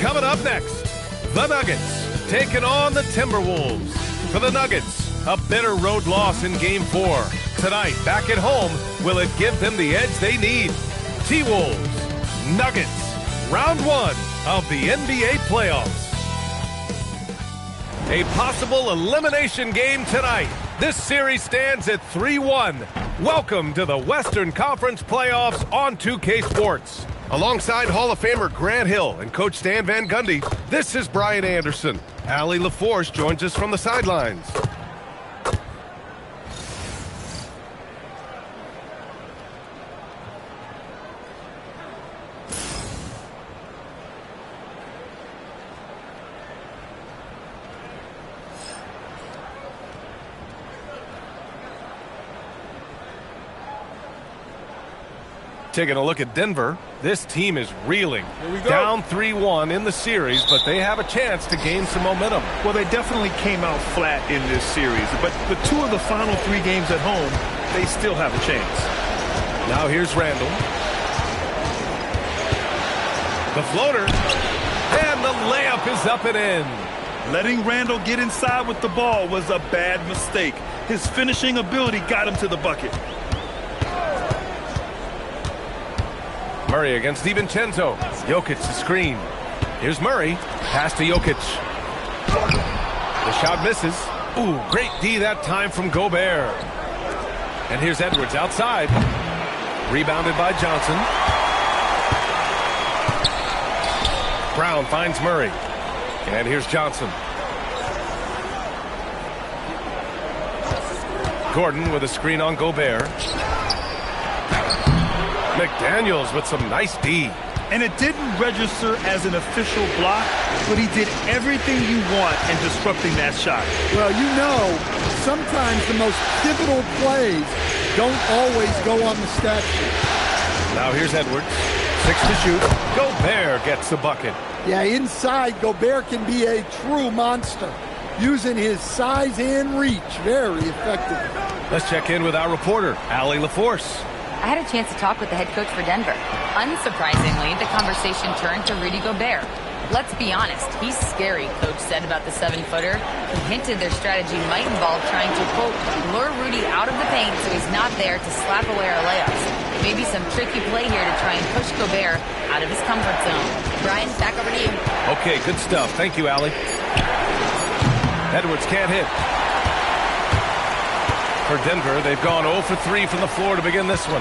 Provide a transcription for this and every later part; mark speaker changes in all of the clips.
Speaker 1: Coming up next, the Nuggets taking on the Timberwolves. For the Nuggets, a bitter road loss in Game 4. Tonight, back at home, will it give them the edge they need? T-Wolves, Nuggets, round 1 of the NBA playoffs. A possible elimination game tonight. This series stands at 3-1. Welcome to the Western Conference playoffs on 2K Sports. Alongside Hall of Famer Grant Hill and Coach Stan Van Gundy, this is Brian Anderson. Allie LaForce joins us from the sidelines. Taking a look at Denver, this team is reeling. Down 3-1 in the series, but they have a chance to gain some momentum.
Speaker 2: Well, they definitely came out flat in this series, but the 2 of the final 3 games at home, they still have a chance.
Speaker 1: Now here's Randall. The floater, and the layup is up and in.
Speaker 2: Letting Randall get inside with the ball was a bad mistake. His finishing ability got him to the bucket.
Speaker 1: Murray against DiVincenzo. Jokic the screen. Here's Murray. Pass to Jokic. The shot misses. Ooh, great D that time from Gobert. And here's Edwards outside. Rebounded by Johnson. Brown finds Murray. And here's Johnson. Gordon with a screen on Gobert. McDaniels with some nice D.
Speaker 2: And it didn't register as an official block, but he did everything you want in disrupting that shot.
Speaker 3: Well, you know, sometimes the most pivotal plays don't always go on the stat sheet.
Speaker 1: Now here's Edwards. 6 to shoot. Gobert gets the bucket.
Speaker 3: Yeah, inside, Gobert can be a true monster, using his size and reach very effectively.
Speaker 1: Let's check in with our reporter, Allie LaForce.
Speaker 4: I had a chance to talk with the head coach for Denver. Unsurprisingly, the conversation turned to Rudy Gobert. Let's be honest, he's scary, Coach said about the 7-footer. He hinted their strategy might involve trying to, quote, lure Rudy out of the paint so he's not there to slap away our layups. Maybe some tricky play here to try and push Gobert out of his comfort zone. Brian, back over to you.
Speaker 1: Okay, good stuff. Thank you, Allie. Edwards can't hit. For Denver, they've gone 0 for 3 from the floor to begin this one.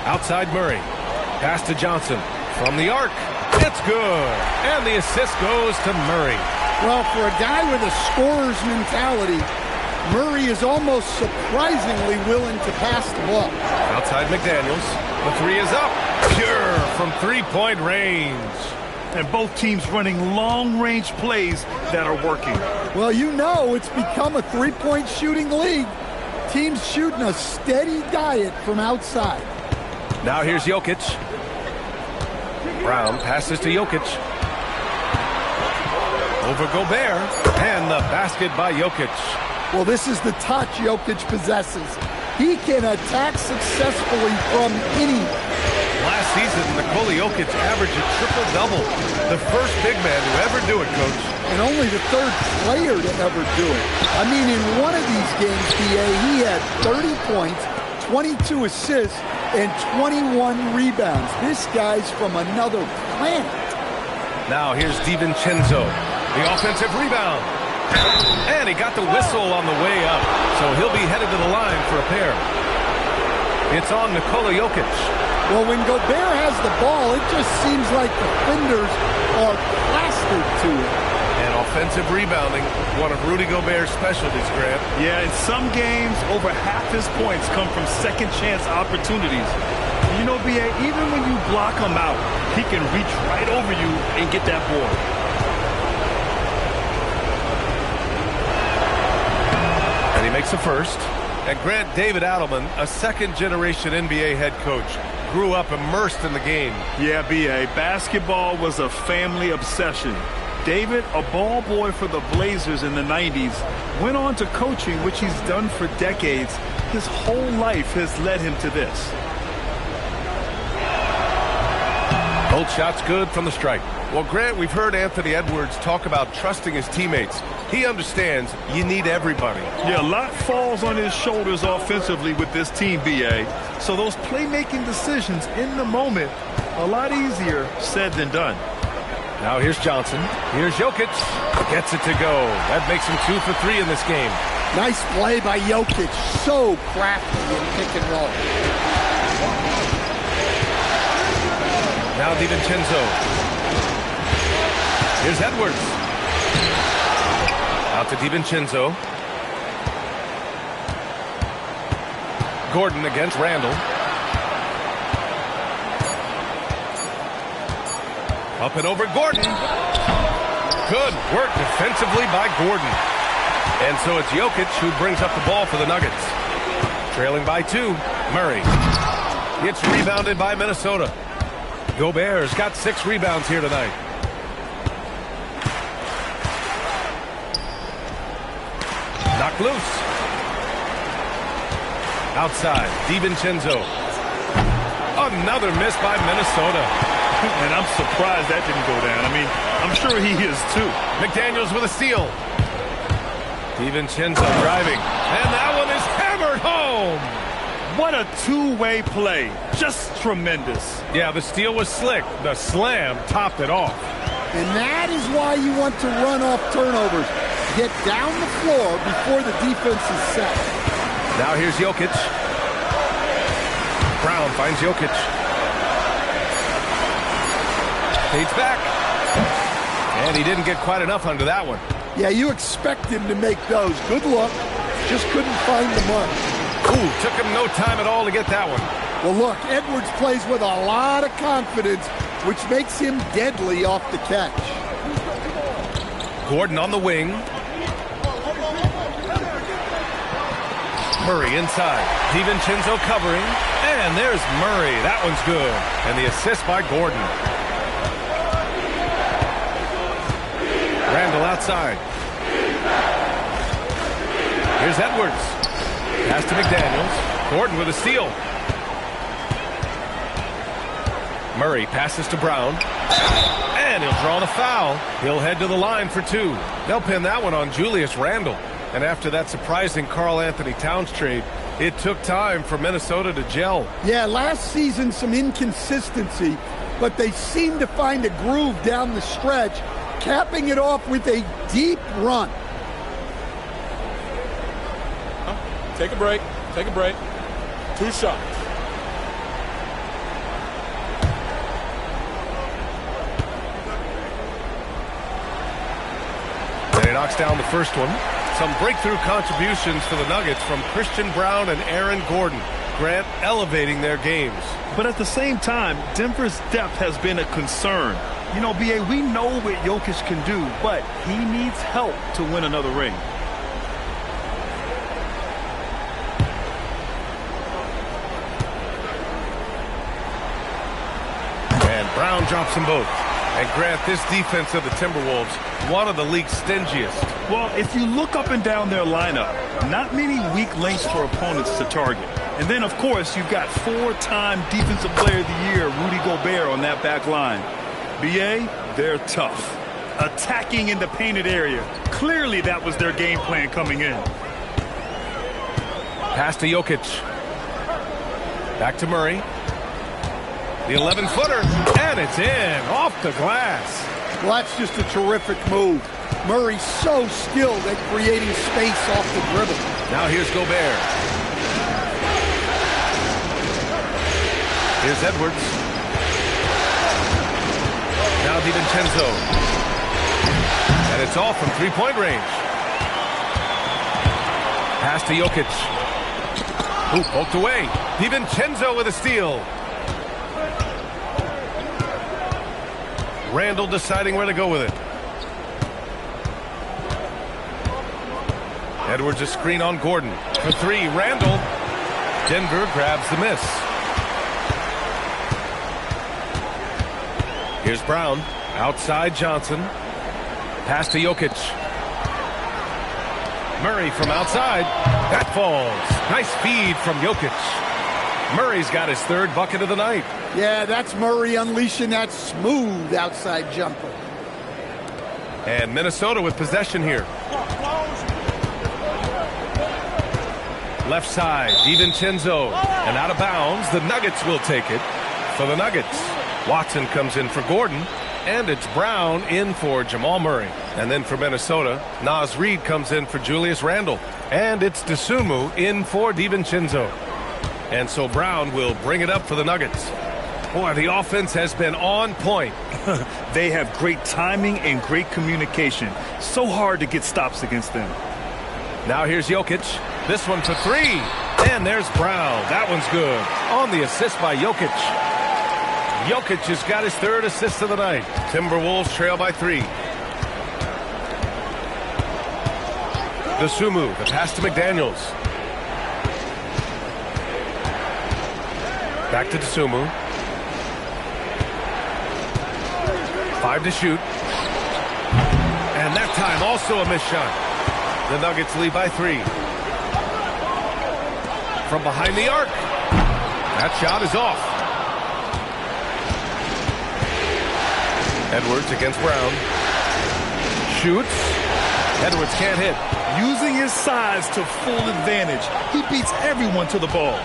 Speaker 1: Outside Murray. Pass to Johnson. From the arc. It's good. And the assist goes to Murray.
Speaker 3: Well, for a guy with a scorer's mentality, Murray is almost surprisingly willing to pass the ball.
Speaker 1: Outside McDaniels. The 3 is up. Pure from three-point range.
Speaker 2: And both teams running long-range plays that are working.
Speaker 3: Well, you know it's become a three-point shooting league. Teams shooting a steady diet from outside.
Speaker 1: Now here's Jokic. Brown passes to Jokic. Over Gobert. And the basket by Jokic.
Speaker 3: Well, this is the touch Jokic possesses. He can attack successfully from anywhere.
Speaker 1: Last season, Nikola Jokic averaged a triple-double. The first big man to ever do it, Coach.
Speaker 3: And only the 3rd player to ever do it. I mean, in one of these games, BA, he had 30 points, 22 assists, and 21 rebounds. This guy's from another planet.
Speaker 1: Now here's DiVincenzo. The offensive rebound. And he got the whistle on the way up. So he'll be headed to the line for a pair. It's on Nikola Jokic.
Speaker 3: Well, when Gobert has the ball, it just seems like defenders are plastered to it.
Speaker 1: And offensive rebounding, one of Rudy Gobert's specialties, Grant.
Speaker 2: Yeah, in some games, over half his points come from second-chance opportunities. You know, B.A., even when you block him out, he can reach right over you and get that board.
Speaker 1: And he makes the first. And Grant, David Adelman, a second-generation NBA head coach, grew up immersed in the game.
Speaker 2: Yeah, B.A., basketball was a family obsession. David, a ball boy for the Blazers in the 90s, went on to coaching, which he's done for decades. His whole life has led him to this.
Speaker 1: Both shots good from the strike. Well, Grant, we've heard Anthony Edwards talk about trusting his teammates. He understands you need everybody.
Speaker 2: Yeah, a lot falls on his shoulders offensively with this team, BA. So those playmaking decisions in the moment, a lot easier said than done.
Speaker 1: Now here's Johnson. Here's Jokic. Gets it to go. That makes him 2 for 3 in this game.
Speaker 3: Nice play by Jokic. So crafty in pick and roll.
Speaker 1: Now DiVincenzo. Here's Edwards. Out to DiVincenzo. Gordon against Randall. Up and over Gordon. Good work defensively by Gordon. And so it's Jokic who brings up the ball for the Nuggets. Trailing by 2. Murray. It's rebounded by Minnesota. Gobert's got 6 rebounds here tonight. Knocked loose. Outside, DiVincenzo. Another miss by Minnesota.
Speaker 2: And I'm surprised that didn't go down. I mean, I'm sure he is too.
Speaker 1: McDaniels with a steal. DiVincenzo driving. And that one is hammered home.
Speaker 2: What a two-way play. Just tremendous.
Speaker 1: Yeah, the steal was slick. The slam topped it off.
Speaker 3: And that is why you want to run off turnovers. Get down the floor before the defense is set.
Speaker 1: Now here's Jokic. Brown finds Jokic. Fades back. And he didn't get quite enough under that one.
Speaker 3: Yeah, you expect him to make those. Good look. Just couldn't find the mark.
Speaker 1: Ooh, took him no time at all to get that one.
Speaker 3: Well, look, Edwards plays with a lot of confidence, which makes him deadly off the catch.
Speaker 1: Gordon on the wing. Murray inside. DiVincenzo covering. And there's Murray. That one's good. And the assist by Gordon. Randall outside. Here's Edwards. Pass to McDaniels. Gordon with a steal. Murray passes to Brown. And he'll draw the foul. He'll head to the line for 2. They'll pin that one on Julius Randle. And after that surprising Karl Anthony Towns trade, it took time for Minnesota to gel.
Speaker 3: Yeah, last season some inconsistency, but they seem to find a groove down the stretch, capping it off with a deep run.
Speaker 5: Take a break. Take a break. 2 shots.
Speaker 1: And he knocks down the first one. Some breakthrough contributions for the Nuggets from Christian Brown and Aaron Gordon. Grant elevating their games.
Speaker 2: But at the same time, Denver's depth has been a concern. You know, BA, we know what Jokic can do, but he needs help to win another ring.
Speaker 1: And Brown drops them both. And Grant, this defense of the Timberwolves, one of the league's stingiest.
Speaker 2: Well, if you look up and down their lineup, not many weak links for opponents to target. And then, of course, you've got 4-time Defensive Player of the Year, Rudy Gobert, on that back line. BA, they're tough. Attacking in the painted area. Clearly, that was their game plan coming in.
Speaker 1: Pass to Jokic. Back to Murray. The 11-footer, and it's in, off the glass.
Speaker 3: Well, that's just a terrific move. Murray's so skilled at creating space off the dribble.
Speaker 1: Now here's Gobert. Here's Edwards. Now DiVincenzo. And it's off from three-point range. Pass to Jokic. Ooh, poked away. DiVincenzo with a steal. Randall deciding where to go with it. Edwards a screen on Gordon. For 3, Randall. Denver grabs the miss. Here's Brown. Outside Johnson. Pass to Jokic. Murray from outside. That falls. Nice feed from Jokic. Murray's got his 3rd bucket of the night.
Speaker 3: Yeah, that's Murray unleashing that smooth outside jumper.
Speaker 1: And Minnesota with possession here. Left side, DiVincenzo. And out of bounds, the Nuggets will take it for the Nuggets. Watson comes in for Gordon. And it's Brown in for Jamal Murray. And then for Minnesota, Naz Reid comes in for Julius Randle. And it's Dosunmu in for DiVincenzo. And so Brown will bring it up for the Nuggets. Boy, the offense has been on point.
Speaker 2: They have great timing and great communication. So hard to get stops against them.
Speaker 1: Now here's Jokic. This one for three. And there's Brown. That one's good. On the assist by Jokic. Jokic has got his third assist of the night. Timberwolves trail by 3. Dosunmu, the pass to McDaniels. Back to Dosunmu. 5 to shoot. And that time also a missed shot. The Nuggets lead by 3. From behind the arc. That shot is off. Edwards against Brown. Shoots. Edwards can't hit.
Speaker 2: Using his size to full advantage. He beats everyone to the ball.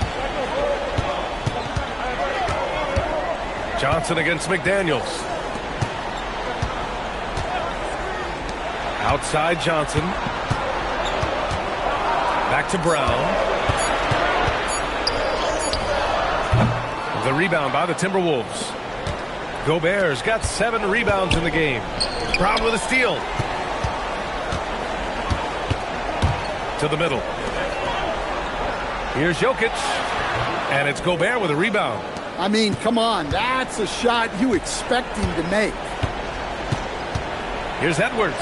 Speaker 1: Johnson against McDaniels. Outside Johnson. Back to Brown. The rebound by the Timberwolves. Gobert's got 7 rebounds in the game. Brown with a steal. To the middle. Here's Jokic. And it's Gobert with a rebound.
Speaker 3: I mean, come on. That's a shot you expect him to make.
Speaker 1: Here's Edwards.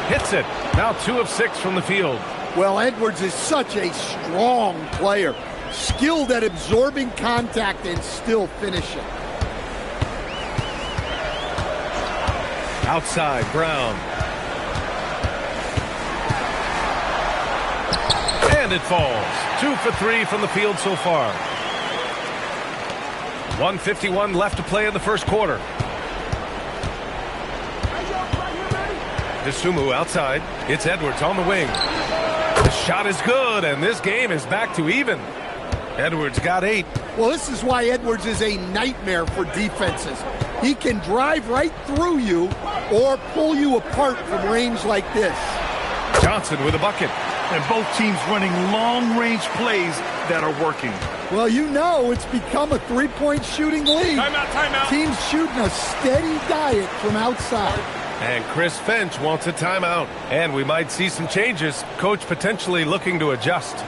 Speaker 1: Hits it. Now 2 of 6 from the field.
Speaker 3: Well, Edwards is such a strong player. Skilled at absorbing contact and still finishing.
Speaker 1: Outside, Brown. And it falls. 2 for 3 from the field so far. 1:51 left to play in the first quarter. Dosunmu outside. It's Edwards on the wing. The shot is good, and this game is back to even. Edwards got 8.
Speaker 3: Well, this is why Edwards is a nightmare for defenses. He can drive right through you or pull you apart from range like this.
Speaker 1: Johnson with a bucket.
Speaker 2: And both teams running long-range plays that are working.
Speaker 3: Well, you know it's become a three-point shooting league.
Speaker 5: Timeout, timeout.
Speaker 3: Teams shooting a steady diet from outside.
Speaker 1: And Chris Finch wants a timeout. And we might see some changes. Coach potentially looking to adjust.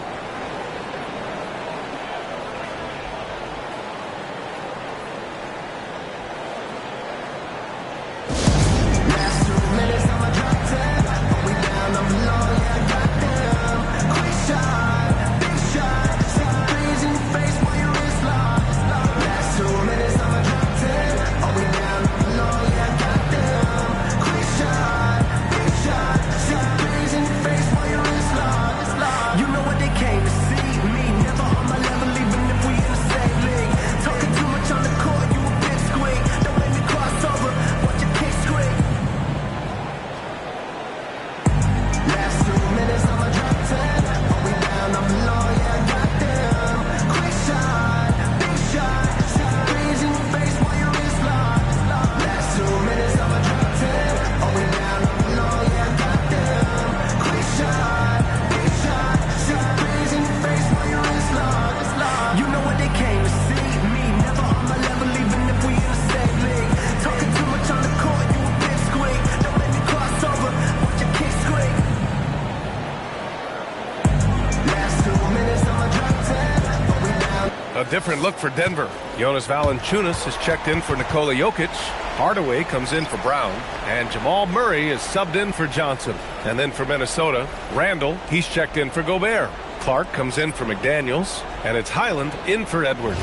Speaker 1: Different look for Denver. Jonas Valanciunas is checked in for Nikola Jokic. Hardaway comes in for Brown. And Jamal Murray is subbed in for Johnson. And then for Minnesota, Randle, he's checked in for Gobert. Clark comes in for McDaniels. And it's Highland in for Edwards.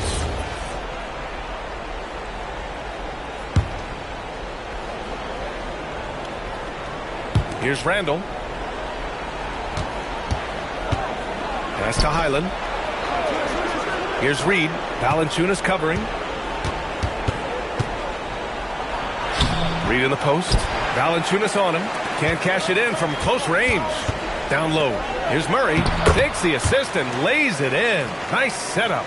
Speaker 1: Here's Randle. Pass to Highland. Here's Reed. Valanciunas covering. Reed in the post. Valanciunas on him. Can't cash it in from close range. Down low. Here's Murray. Takes the assist and lays it in. Nice setup.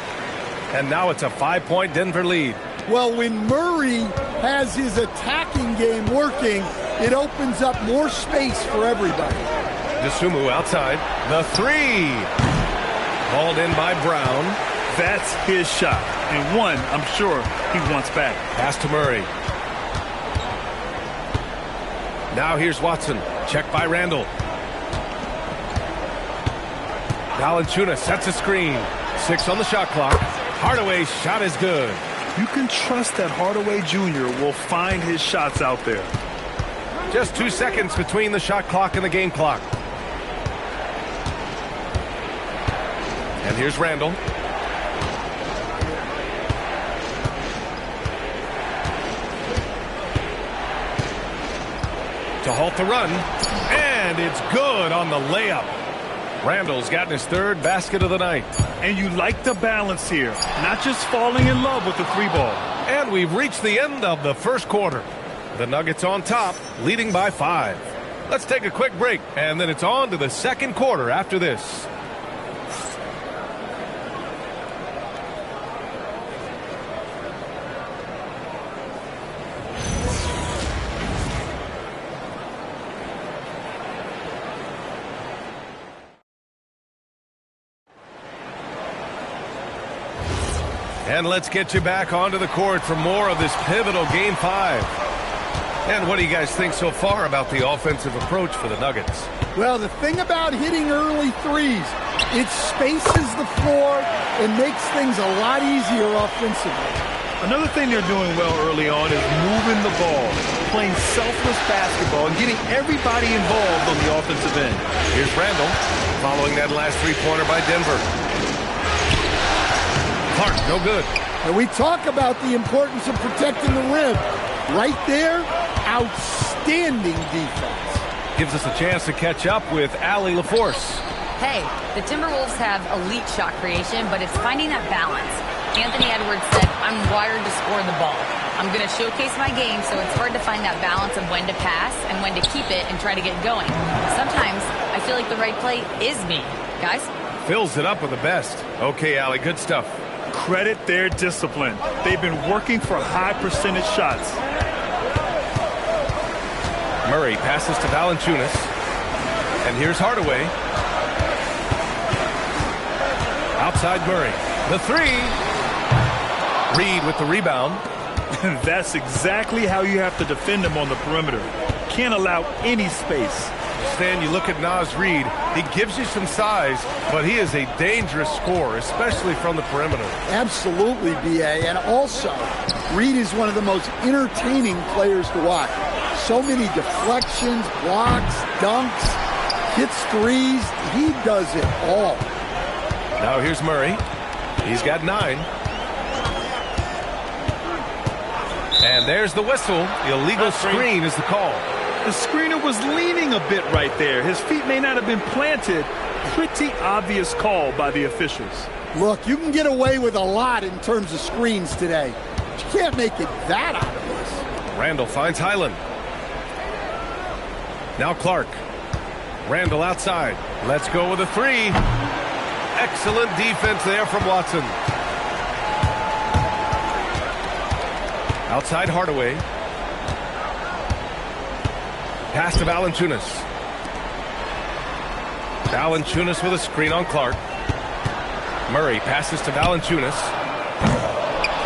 Speaker 1: And now it's a 5-point Denver lead.
Speaker 3: Well, when Murray has his attacking game working, it opens up more space for everybody.
Speaker 1: Dosunmu outside. The three. Called in by Brown.
Speaker 2: That's his shot. And one, I'm sure, he wants back.
Speaker 1: Pass to Murray. Now here's Watson. Checked by Randall. Valanciunas sets a screen. 6 on the shot clock. Hardaway's shot is good.
Speaker 2: You can trust that Hardaway Jr. will find his shots out there.
Speaker 1: Just 2 seconds between the shot clock and the game clock. And here's Randall. To halt the run. And it's good on the layup. Randall's gotten his 3rd basket of the night.
Speaker 2: And you like the balance here. Not just falling in love with the 3-ball.
Speaker 1: And we've reached the end of the first quarter. The Nuggets on top, leading by 5. Let's take a quick break, and then it's on to the second quarter after this. And let's get you back onto the court for more of this pivotal Game 5. And what do you guys think so far about the offensive approach for the Nuggets?
Speaker 3: Well, the thing about hitting early threes, it spaces the floor and makes things a lot easier offensively.
Speaker 2: Another thing they're doing well early on is moving the ball, playing selfless basketball, and getting everybody involved on the offensive end.
Speaker 1: Here's Randall, following that last three-pointer by Denver. Clark, no good.
Speaker 3: And we talk about the importance of protecting the rim. Right there, outstanding defense.
Speaker 1: Gives us a chance to catch up with Allie LaForce.
Speaker 4: Hey, the Timberwolves have elite shot creation, but it's finding that balance. Anthony Edwards said, I'm wired to score the ball. I'm going to showcase my game, so it's hard to find that balance of when to pass and when to keep it and try to get going. Sometimes I feel like the right play is me. Guys?
Speaker 1: Fills it up with the best. Okay, Allie, good stuff.
Speaker 2: Credit their discipline. They've been working for high percentage shots.
Speaker 1: Murray passes to Valanciunas. And here's Hardaway. Outside Murray. The three. Reed with the rebound.
Speaker 2: That's exactly how you have to defend him on the perimeter. Can't allow any space.
Speaker 1: Stan, you look at Naz Reid, he gives you some size, but he is a dangerous scorer, especially from the perimeter.
Speaker 3: Absolutely, B.A. And also, Reid is one of the most entertaining players to watch. So many deflections, blocks, dunks, hits threes. He does it all.
Speaker 1: Now here's Murray. He's got 9. And there's the whistle. The illegal screen is the call.
Speaker 2: The screener was leaning a bit right there. His feet may not have been planted. Pretty obvious call by the officials.
Speaker 3: Look, you can get away with a lot in terms of screens today. But you can't make it that obvious.
Speaker 1: Randall finds Highland. Now Clark. Randall outside. Let's go with a 3. Excellent defense there from Watson. Outside Hardaway. Pass to Valanciunas. Valanciunas with a screen on Clark. Murray passes to Valanciunas.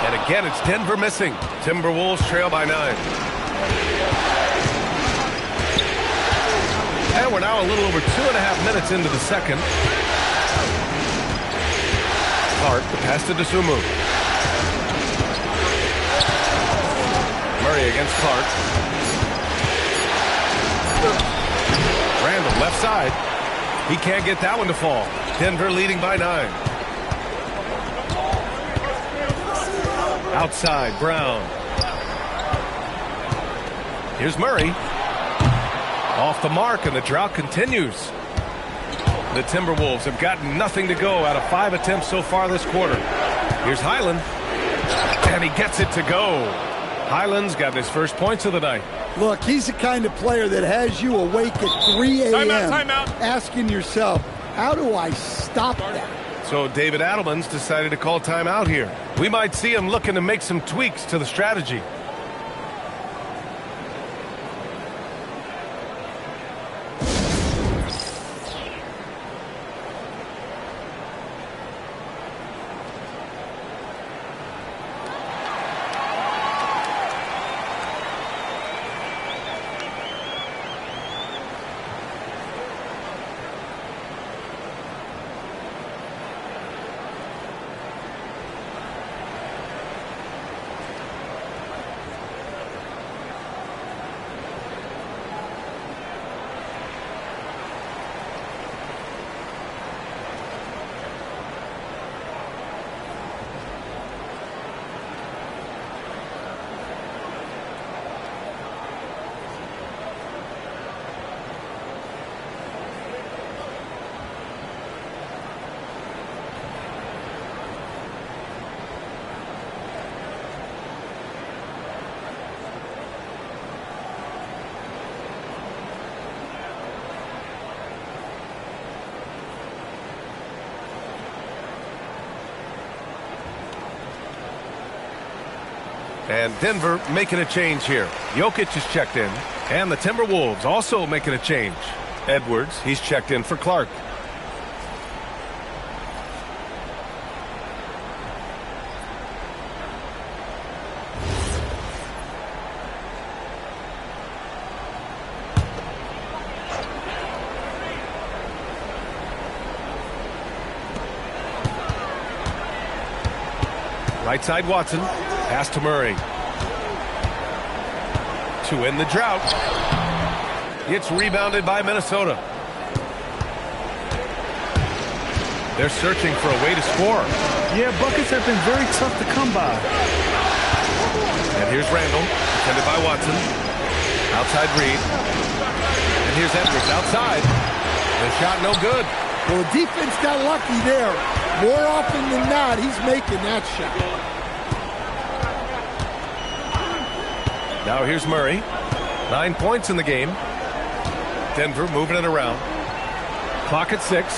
Speaker 1: And again, it's Denver missing. Timberwolves trail by 9. And we're now a little over 2.5 minutes into the second. Clark, the pass to Dosunmu. Murray against Clark. Randall, left side. He can't get that one to fall. Denver leading by 9. Outside, Brown. Here's Murray. Off the mark, and the drought continues. The Timberwolves have gotten nothing to go out of 5 attempts so far this quarter. Here's Highland. And he gets it to go. Highland's got his first points of the night.
Speaker 3: Look, he's the kind of player that has you awake at 3 a.m.
Speaker 5: Timeout.
Speaker 3: asking yourself, how do I stop that?
Speaker 1: So David Adelman's decided to call timeout here. We might see him looking to make some tweaks to the strategy. And Denver making a change here. Jokic is checked in. And the Timberwolves also making a change. Edwards, he's checked in for Clark. Right side Watson. Pass to Murray. To end the drought. It's rebounded by Minnesota. They're searching for a way to score.
Speaker 2: Yeah, buckets have been very tough to come by.
Speaker 1: And here's Randall, defended by Watson. Outside Reed. And here's Edwards outside. The shot no good.
Speaker 3: Well, the defense got lucky there. More often than not, he's making that shot.
Speaker 1: Now here's Murray. 9 points in the game. Denver moving it around. Clock at 6.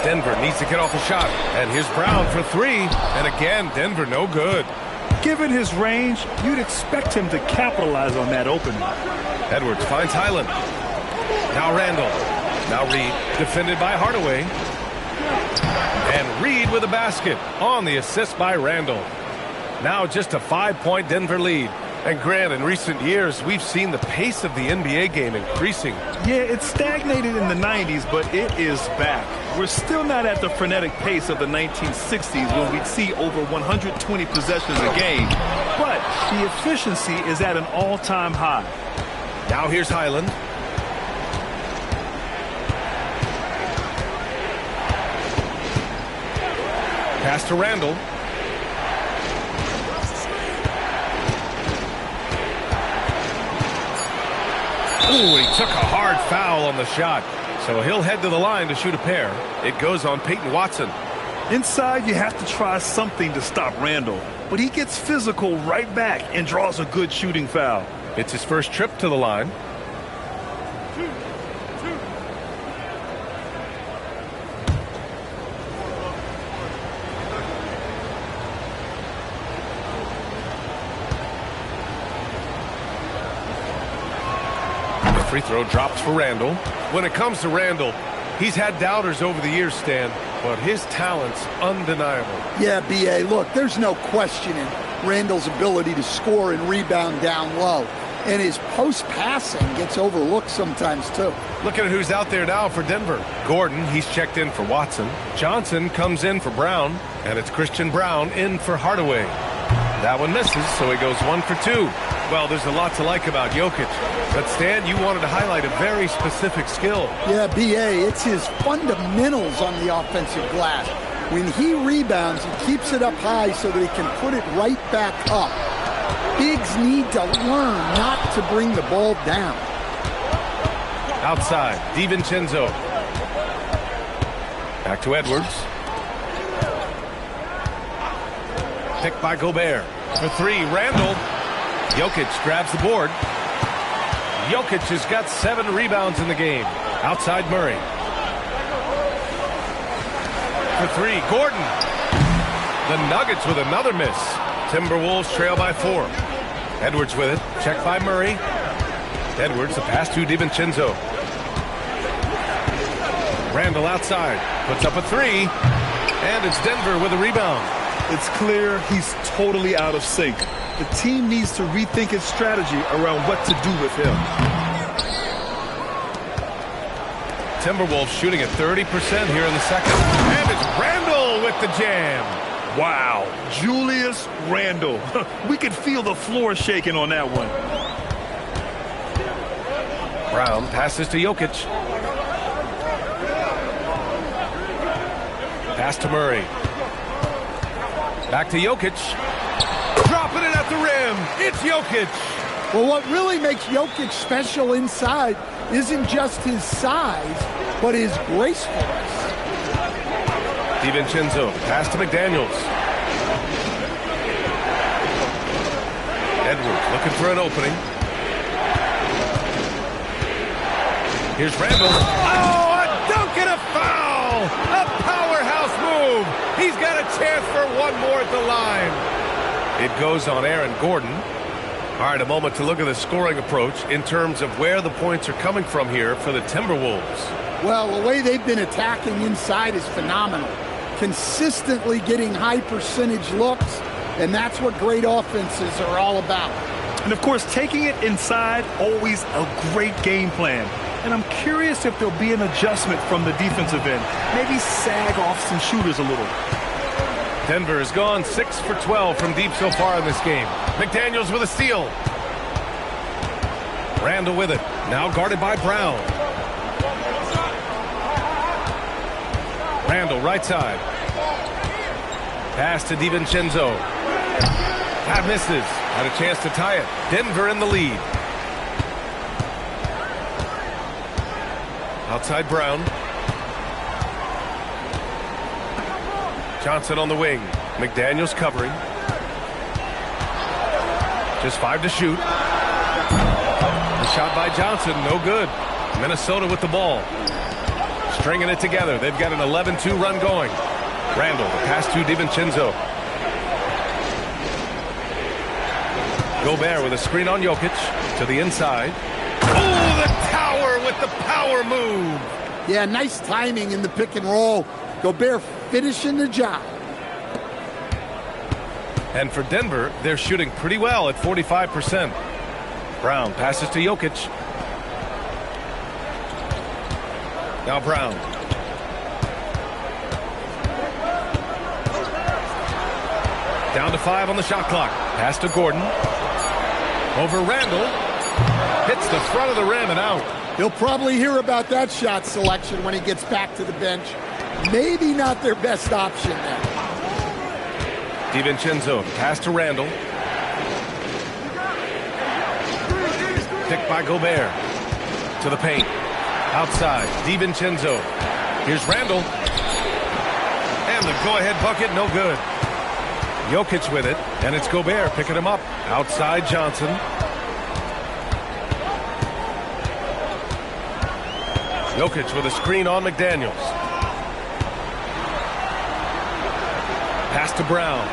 Speaker 1: Denver needs to get off a shot. And here's Brown for 3. And again, Denver no good.
Speaker 2: Given his range, you'd expect him to capitalize on that opening.
Speaker 1: Edwards finds Highland. Now Randall. Now Reed, defended by Hardaway. And Reed with a basket on the assist by Randall. Now just a 5-point Denver lead. And Grant, in recent years, we've seen the pace of the NBA game increasing.
Speaker 2: Yeah, it stagnated in the 90s, but it is back. We're still not at the frenetic pace of the 1960s when we'd see over 120 possessions a game. But the efficiency is at an all-time high.
Speaker 1: Now here's Highland. Pass to Randall. Ooh, he took a hard foul on the shot. So he'll head to the line to shoot a pair. It goes on Peyton Watson.
Speaker 2: Inside, you have to try something to stop Randall. But he gets physical right back and draws a good shooting foul.
Speaker 1: It's his first trip to the line. Free throw drops for Randall. When it comes to Randall, he's had doubters over the years, Stan, but his talent's undeniable.
Speaker 3: Yeah, B.A., look, there's no questioning Randall's ability to score and rebound down low. And his post-passing gets overlooked sometimes, too.
Speaker 1: Looking at who's out there now for Denver. Gordon, he's checked in for Watson. Johnson comes in for Brown, and it's Christian Brown in for Hardaway. That one misses, so he goes 1 for 2. Well, there's a lot to like about Jokic. But, Stan, you wanted to highlight a very specific skill.
Speaker 3: Yeah, B.A., it's his fundamentals on the offensive glass. When he rebounds, he keeps it up high so that he can put it right back up. Bigs need to learn not to bring the ball down.
Speaker 1: Outside, DiVincenzo. Back to Edwards. Picked by Gobert. For three, Randall. Jokic grabs the board. Jokic has got 7 rebounds in the game. Outside Murray. For three, Gordon. The Nuggets with another miss. Timberwolves trail by 4. Edwards with it. Checked by Murray. Edwards, the pass to DiVincenzo. Randall outside. Puts up a 3. And it's Denver with a rebound.
Speaker 2: It's clear he's totally out of sync. The team needs to rethink its strategy around what to do with him.
Speaker 1: Timberwolves shooting at 30% here in the second. And it's Randall with the jam.
Speaker 2: Wow, Julius Randle. We could feel the floor shaking on that one.
Speaker 1: Brown passes to Jokic. Pass to Murray. Back to Jokic. Dropping it at the rim. It's Jokic.
Speaker 3: Well, what really makes Jokic special inside isn't just his size, but his gracefulness.
Speaker 1: DiVincenzo, pass to McDaniels. Edwards looking for an opening. Here's Randall. Oh, a dunk and a foul! A powerhouse move! He's got a chance for one more at the line. It goes on Aaron Gordon. All right, a moment to look at the scoring approach in terms of where the points are coming from here for the Timberwolves.
Speaker 3: Well, the way they've been attacking inside is phenomenal. Consistently getting high percentage looks, and that's what great offenses are all about.
Speaker 2: And of course, taking it inside, always a great game plan. And I'm curious if there'll be an adjustment from the defensive end. Maybe sag off some shooters a little.
Speaker 1: Denver has gone 6 for 12 from deep so far in this game. McDaniels with a steal. Randall with it. Now guarded by Brown. Randall right side. Pass to DiVincenzo. That misses. Had a chance to tie it. Denver in the lead. Outside Brown. Johnson on the wing. McDaniels covering. Just 5 to shoot. The shot by Johnson, no good. Minnesota with the ball. Stringing it together. They've got an 11-2 run going. Randall, the pass to DiVincenzo. Gobert with a screen on Jokic to the inside. Oh, the tower with the power move.
Speaker 3: Yeah, nice timing in the pick and roll. Gobert finishing the job.
Speaker 1: And for Denver, they're shooting pretty well at 45%. Brown passes to Jokic. Now Brown. Down to 5 on the shot clock. Pass to Gordon. Over Randall. Hits the front of the rim and out.
Speaker 3: He'll probably hear about that shot selection when he gets back to the bench. Maybe not their best option there.
Speaker 1: DiVincenzo, pass to Randall. Picked by Gobert. To the paint. Outside, DiVincenzo. Here's Randall. And the go-ahead bucket, no good. Jokic with it, and it's Gobert picking him up. Outside Johnson. Jokic with a screen on McDaniels. Pass to Brown.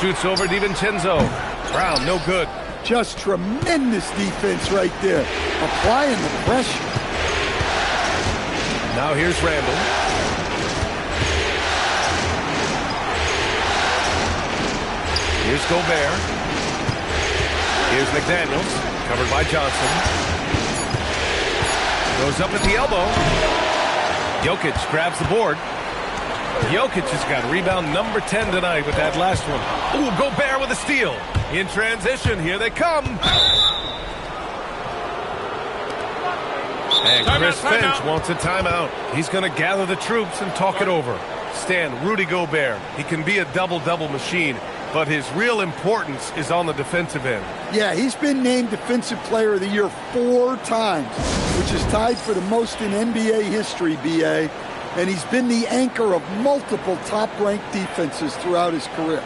Speaker 1: Shoots over DiVincenzo. Brown, no good.
Speaker 3: Just tremendous defense right there. Applying the pressure.
Speaker 1: Now here's Randall. Here's Gobert. Here's McDaniels. Covered by Johnson. Goes up at the elbow. Jokic grabs the board. Jokic has got rebound number 10 tonight with that last one. Ooh, Gobert with a steal. In transition, here they come. And Chris Finch wants a timeout. He's going to gather the troops and talk it over. Stan, Rudy Gobert, he can be a double-double machine, but his real importance is on the defensive end.
Speaker 3: Yeah, he's been named Defensive Player of the Year 4 times, which is tied for the most in NBA history, B.A. and he's been the anchor of multiple top-ranked defenses throughout his career.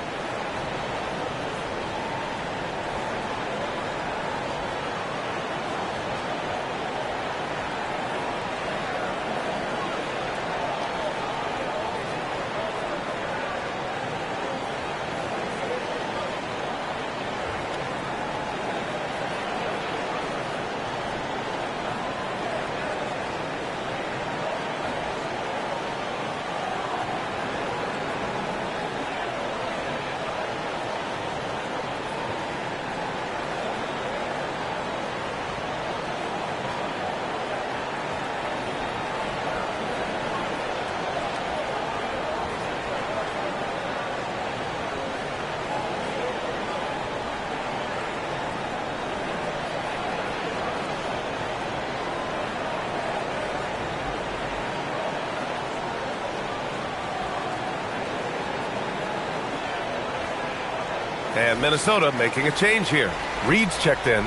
Speaker 1: And Minnesota making a change here. Reed's checked in.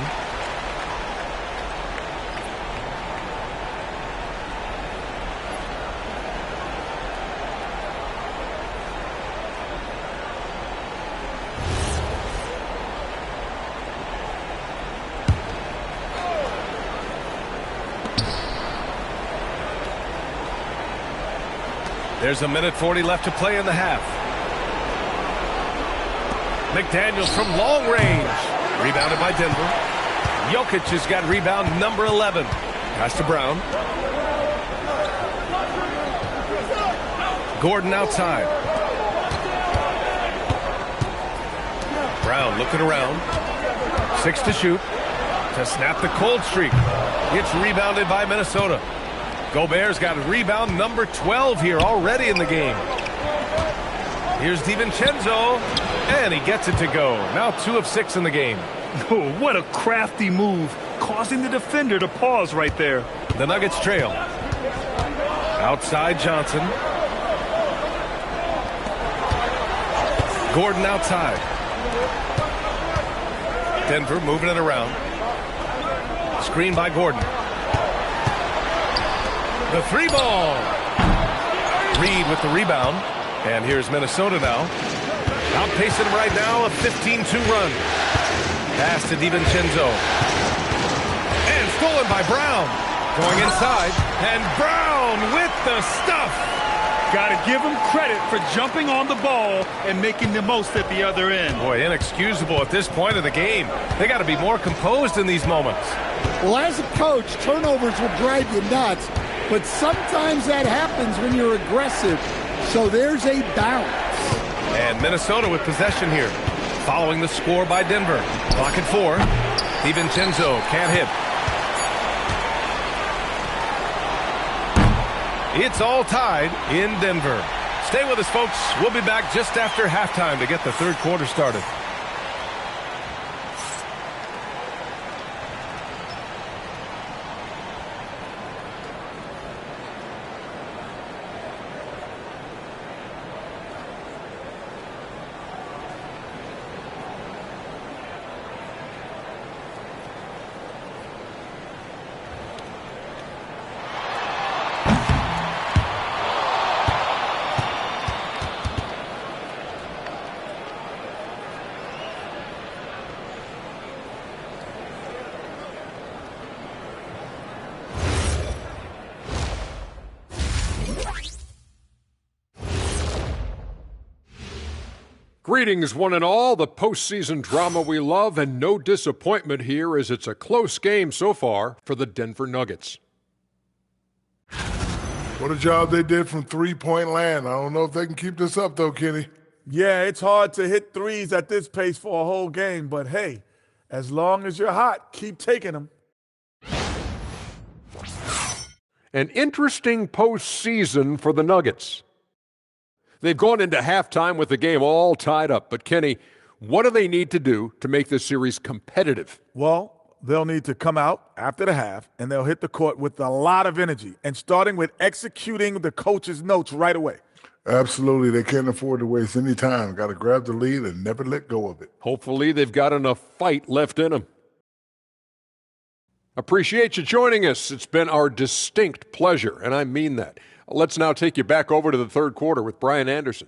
Speaker 1: There's a minute 40 left to play in the half. McDaniels from long range. Rebounded by Denver. Jokic has got rebound number 11. Pass to Brown. Gordon outside. Brown looking around. 6 to shoot. To snap the cold streak. It's rebounded by Minnesota. Gobert's got rebound number 12 here already in the game. Here's DiVincenzo, and he gets it to go. Now 2 of 6 in the game.
Speaker 2: Oh, what a crafty move, causing the defender to pause right there.
Speaker 1: The Nuggets trail. Outside Johnson. Gordon outside. Denver moving it around. Screen by Gordon. The 3-ball. Reed with the rebound. And here's Minnesota now. Outpacing right now, a 15-2 run. Pass to DiVincenzo. And stolen by Brown. Going inside. And Brown with the stuff.
Speaker 2: Got to give him credit for jumping on the ball and making the most at the other end.
Speaker 1: Boy, inexcusable at this point of the game. They got to be more composed in these moments.
Speaker 3: Well, as a coach, turnovers will drive you nuts, but sometimes that happens when you're aggressive. So there's a balance.
Speaker 1: And Minnesota with possession here. Following the score by Denver. Clock at 4. DiVincenzo can't hit. It's all tied in Denver. Stay with us, folks. We'll be back just after halftime to get the third quarter started.
Speaker 6: Greetings, one and all. The postseason drama we love, and no disappointment here as it's a close game so far for the Denver Nuggets.
Speaker 7: What a job they did from three-point land. I don't know if they can keep this up, though, Kenny.
Speaker 8: Yeah, it's hard to hit threes at this pace for a whole game, but hey, as long as you're hot, keep taking them.
Speaker 6: An interesting postseason for the Nuggets. They've gone into halftime with the game all tied up. But, Kenny, what do they need to do to make this series competitive?
Speaker 8: Well, they'll need to come out after the half, and they'll hit the court with a lot of energy, and starting with executing the coach's notes right away.
Speaker 7: Absolutely. They can't afford to waste any time. Got to grab the lead and never let go of it.
Speaker 6: Hopefully they've got enough fight left in them. Appreciate you joining us. It's been our distinct pleasure, and I mean that. Let's now take you back over to the third quarter with Brian Anderson.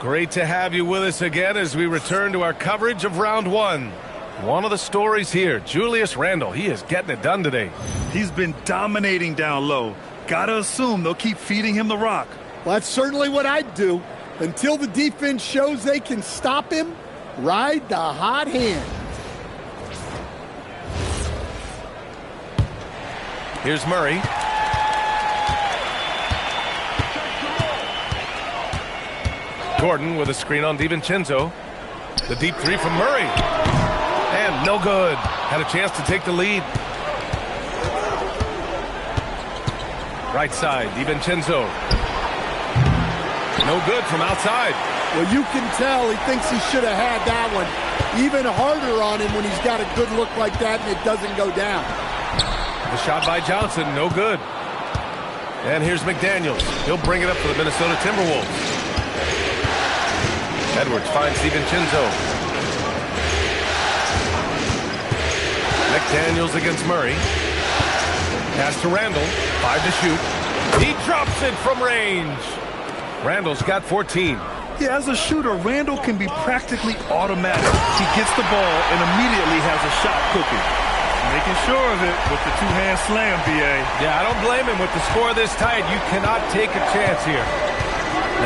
Speaker 1: Great to have you with us again as we return to our coverage of round one. One of the stories here, Julius Randle, he is getting it done today.
Speaker 2: He's been dominating down low. Gotta assume they'll keep feeding him the rock.
Speaker 3: Well, that's certainly what I'd do. Until the defense shows they can stop him, ride the hot hand.
Speaker 1: Here's Murray. Gordon with a screen on DiVincenzo. The deep three from Murray. And no good. Had a chance to take the lead. Right side, DiVincenzo. No good from outside.
Speaker 3: Well, you can tell he thinks he should have had that one. Even harder on him when he's got a good look like that and it doesn't go down.
Speaker 1: The shot by Johnson, no good. And here's McDaniels. He'll bring it up for the Minnesota Timberwolves. Edwards finds DiVincenzo. McDaniels against Murray. Pass to Randle. 5 to shoot. He drops it from range. Randle's got 14.
Speaker 2: Yeah, as a shooter, Randle can be practically automatic. He gets the ball and immediately has a shot cooking. Making sure of it with the two-hand slam, B.A.
Speaker 1: Yeah, I don't blame him with the score this tight. You cannot take a chance here.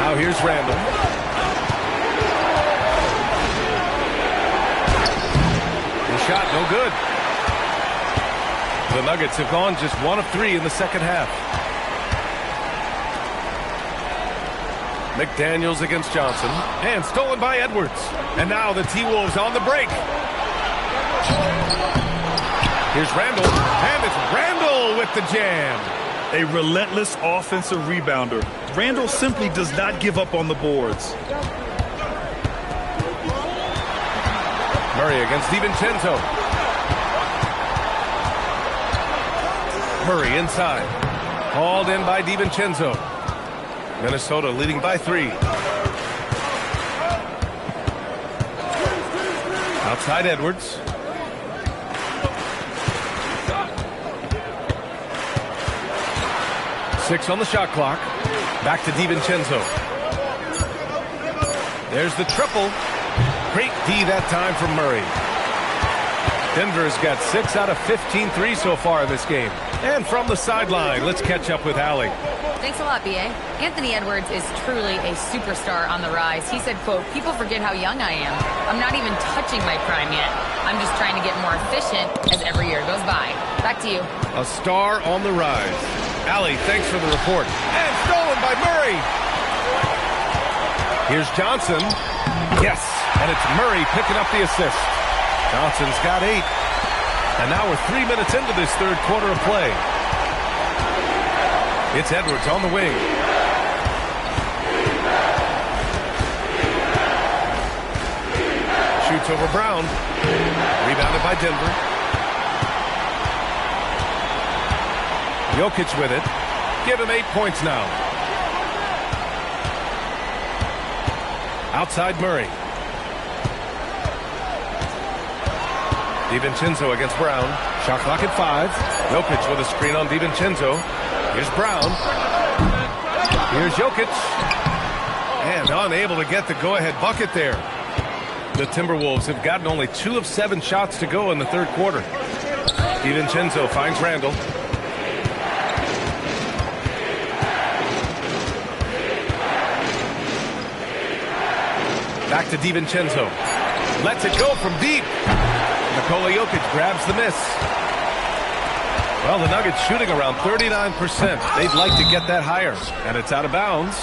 Speaker 1: Now here's Randle. The shot, no good. The Nuggets have gone just 1 of 3 in the second half. McDaniels against Johnson. And stolen by Edwards. And now the T-Wolves on the break. Here's Randle. And it's Randle with the jam.
Speaker 2: A relentless offensive rebounder. Randle simply does not give up on the boards.
Speaker 1: Murray against DiVincenzo. Murray inside. Hauled in by DiVincenzo. Minnesota leading by 3. Outside Edwards. Six on the shot clock. Back to DiVincenzo. There's the triple. Great D that time from Murray. Denver's got 6 out of 15 threes so far in this game. And from the sideline, let's catch up with Allie.
Speaker 4: Thanks a lot, B.A. Anthony Edwards is truly a superstar on the rise. He said, quote, "People forget how young I am. I'm not even touching my prime yet. I'm just trying to get more efficient as every year goes by." Back to you.
Speaker 1: A star on the rise. Allie, thanks for the report. And stolen by Murray. Here's Johnson. Yes, and it's Murray picking up the assist. Johnson's got 8. And now we're 3 minutes into this third quarter of play. It's Edwards on the wing. Shoots over Brown. Rebounded by Denver. Jokic with it. Give him 8 points now. Outside Murray. DiVincenzo against Brown. Shot clock at 5. Jokic with a screen on DiVincenzo. Here's Brown. Here's Jokic. And unable to get the go-ahead bucket there. The Timberwolves have gotten only 2 of 7 shots to go in the third quarter. DiVincenzo finds Randle. Back to DiVincenzo. Lets it go from deep. Nikola Jokic grabs the miss. Well, the Nuggets shooting around 39%. They'd like to get that higher. And it's out of bounds.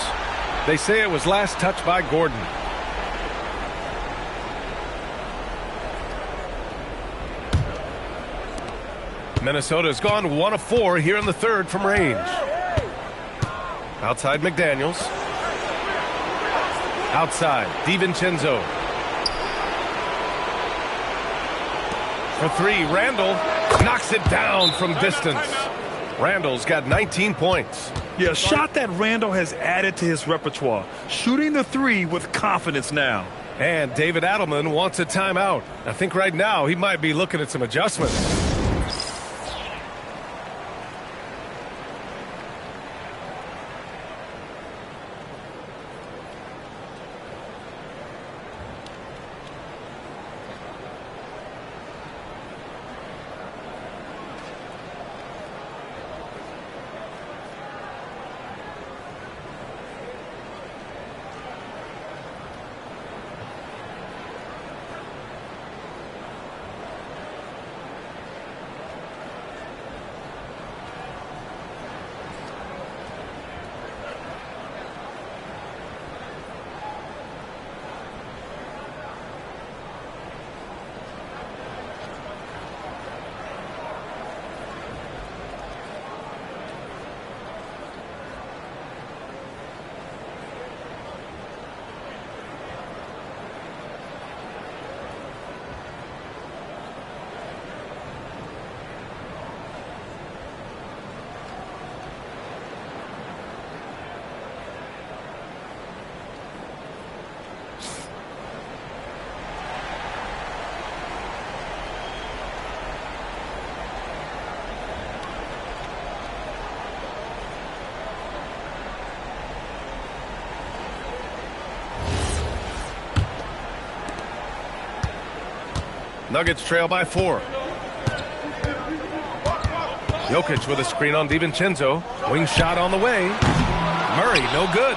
Speaker 1: They say it was last touched by Gordon. Minnesota's gone 1 of 4 here in the third from range. Outside McDaniels. Outside, DiVincenzo. For three, Randall knocks it down from distance. Randall's got 19 points.
Speaker 2: Yeah, a shot that Randall has added to his repertoire. Shooting the three with confidence now.
Speaker 1: And David Adelman wants a timeout. I think right now he might be looking at some adjustments. Nuggets trail by 4. Jokic with a screen on DiVincenzo. Wing shot on the way. Murray, no good.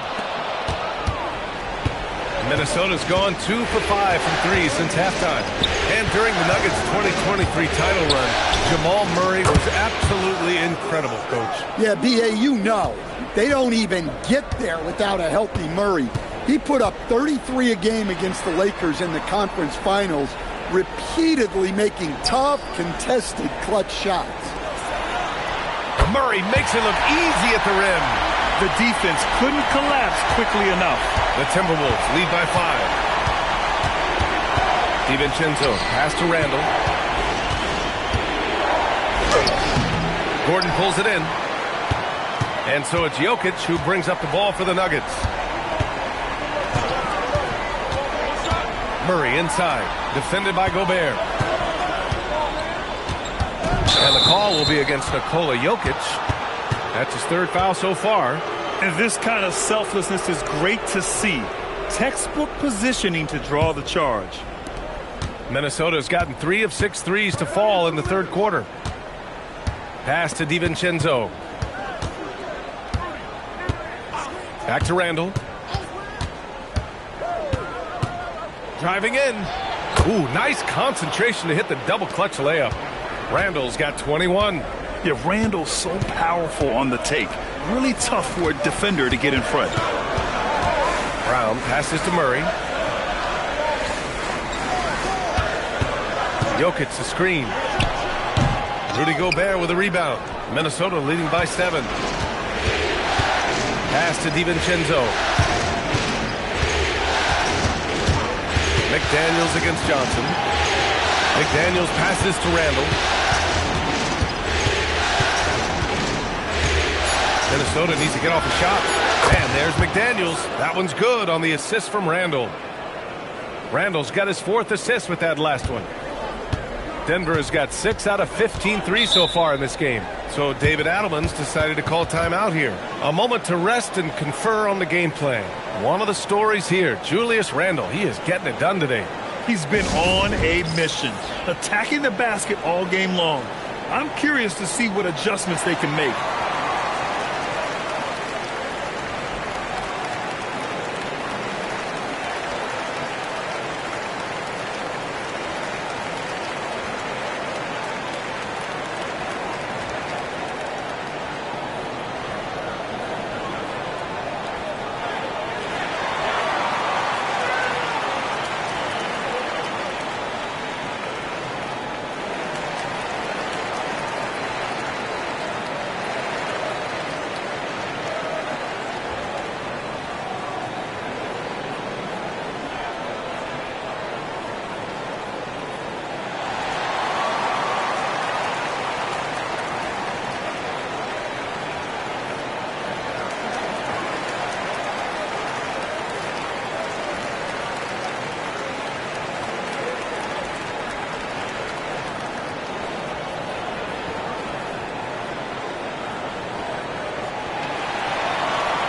Speaker 1: Minnesota's gone 2 for 5 from 3 since halftime. And during the Nuggets' 2023 title run, Jamal Murray was absolutely incredible, Coach.
Speaker 3: Yeah, B.A., you know, they don't even get there without a healthy Murray. He put up 33 a game against the Lakers in the conference finals, repeatedly making tough, contested, clutch shots.
Speaker 1: Murray makes it look easy at the rim.
Speaker 2: The defense couldn't collapse quickly enough.
Speaker 1: The Timberwolves lead by 5. DiVincenzo pass to Randall. Gordon pulls it in. And so it's Jokic who brings up the ball for the Nuggets. Murray inside, defended by Gobert. And the call will be against Nikola Jokic. That's his 3rd foul so far.
Speaker 2: And this kind of selflessness is great to see. Textbook positioning to draw the charge.
Speaker 1: Minnesota's gotten 3 of 6 threes to fall in the 3rd quarter. Pass to DiVincenzo. Back to Randall. Driving in. Ooh, nice concentration to hit the double clutch layup. Randall's got 21.
Speaker 2: Yeah, Randall's so powerful on the take. Really tough for a defender to get in front.
Speaker 1: Brown passes to Murray. Jokic the screen. Rudy Gobert with a rebound. Minnesota leading by 7. Pass to DiVincenzo. McDaniels against Johnson. McDaniels passes to Randall. Minnesota needs to get off a shot. And there's McDaniels. That one's good on the assist from Randall. Randall's got his 4th assist with that last one. Denver has got 6 out of 15 threes so far in this game. So David Adelman's decided to call timeout here. A moment to rest and confer on the game plan. One of the stories here, Julius Randle. He is getting it done today.
Speaker 2: He's been on a mission, attacking the basket all game long. I'm curious to see what adjustments they can make.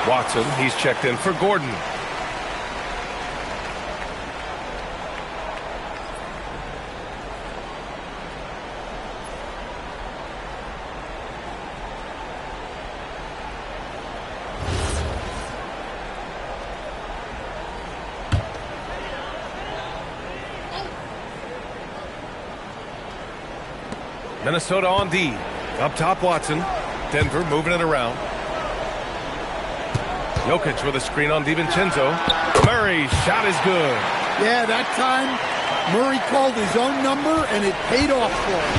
Speaker 1: Watson, he's checked in for Gordon. Minnesota on D. Up top, Watson. Denver moving it around. Jokic with a screen on DiVincenzo. Murray's shot is good.
Speaker 3: Yeah, that time Murray called his own number, and it paid off for him.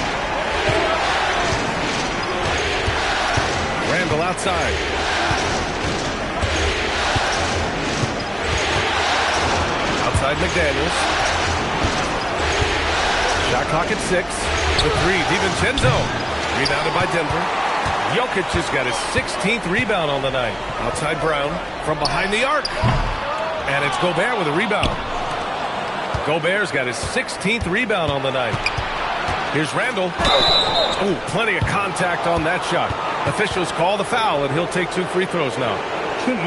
Speaker 1: Randall outside. Outside McDaniels. Shot clock at 6. The 3, DiVincenzo. Rebounded by Denver. Jokic has got his 16th rebound on the night. Outside Brown from behind the arc. And it's Gobert with a rebound. Gobert's got his 16th rebound on the night. Here's Randall. Oh, plenty of contact on that shot. Officials call the foul, and he'll take 2 free throws now.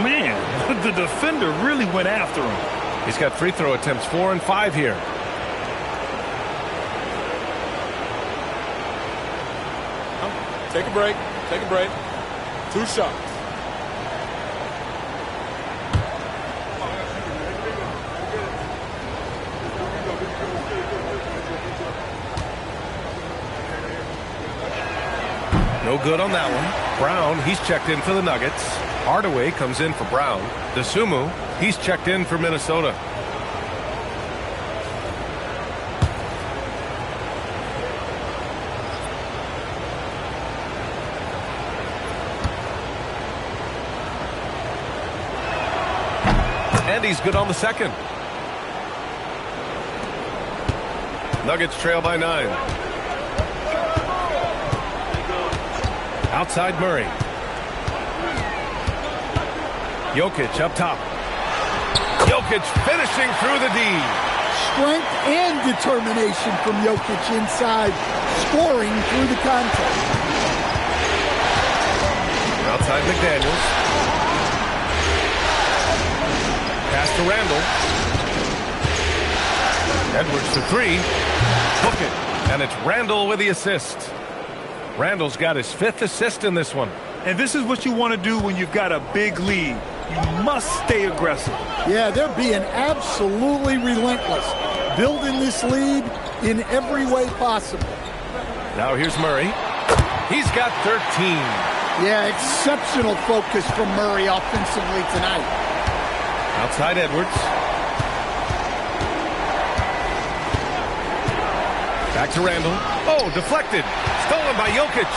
Speaker 2: Man, the defender really went after him.
Speaker 1: He's got free throw attempts 4 and 5 here.
Speaker 5: Take a break. Take a break. 2 shots.
Speaker 1: No good on that one. Brown, he's checked in for the Nuggets. Hardaway comes in for Brown. DeSumo, he's checked in for Minnesota. And he's good on the second. Nuggets trail by 9. Outside Murray. Jokic up top. Jokic finishing through the D.
Speaker 3: Strength and determination from Jokic inside, scoring through the contest.
Speaker 1: Outside McDaniels. Pass to Randall. Edwards to 3. Book it. And it's Randall with the assist. Randall's got his 5th assist in this one.
Speaker 2: And this is what you want to do when you've got a big lead. You must stay aggressive.
Speaker 3: Yeah, they're being absolutely relentless, building this lead in every way possible.
Speaker 1: Now here's Murray. He's got 13.
Speaker 3: Yeah, exceptional focus from Murray offensively tonight.
Speaker 1: Outside Edwards. Back to Randall. Oh, deflected. Stolen by Jokic.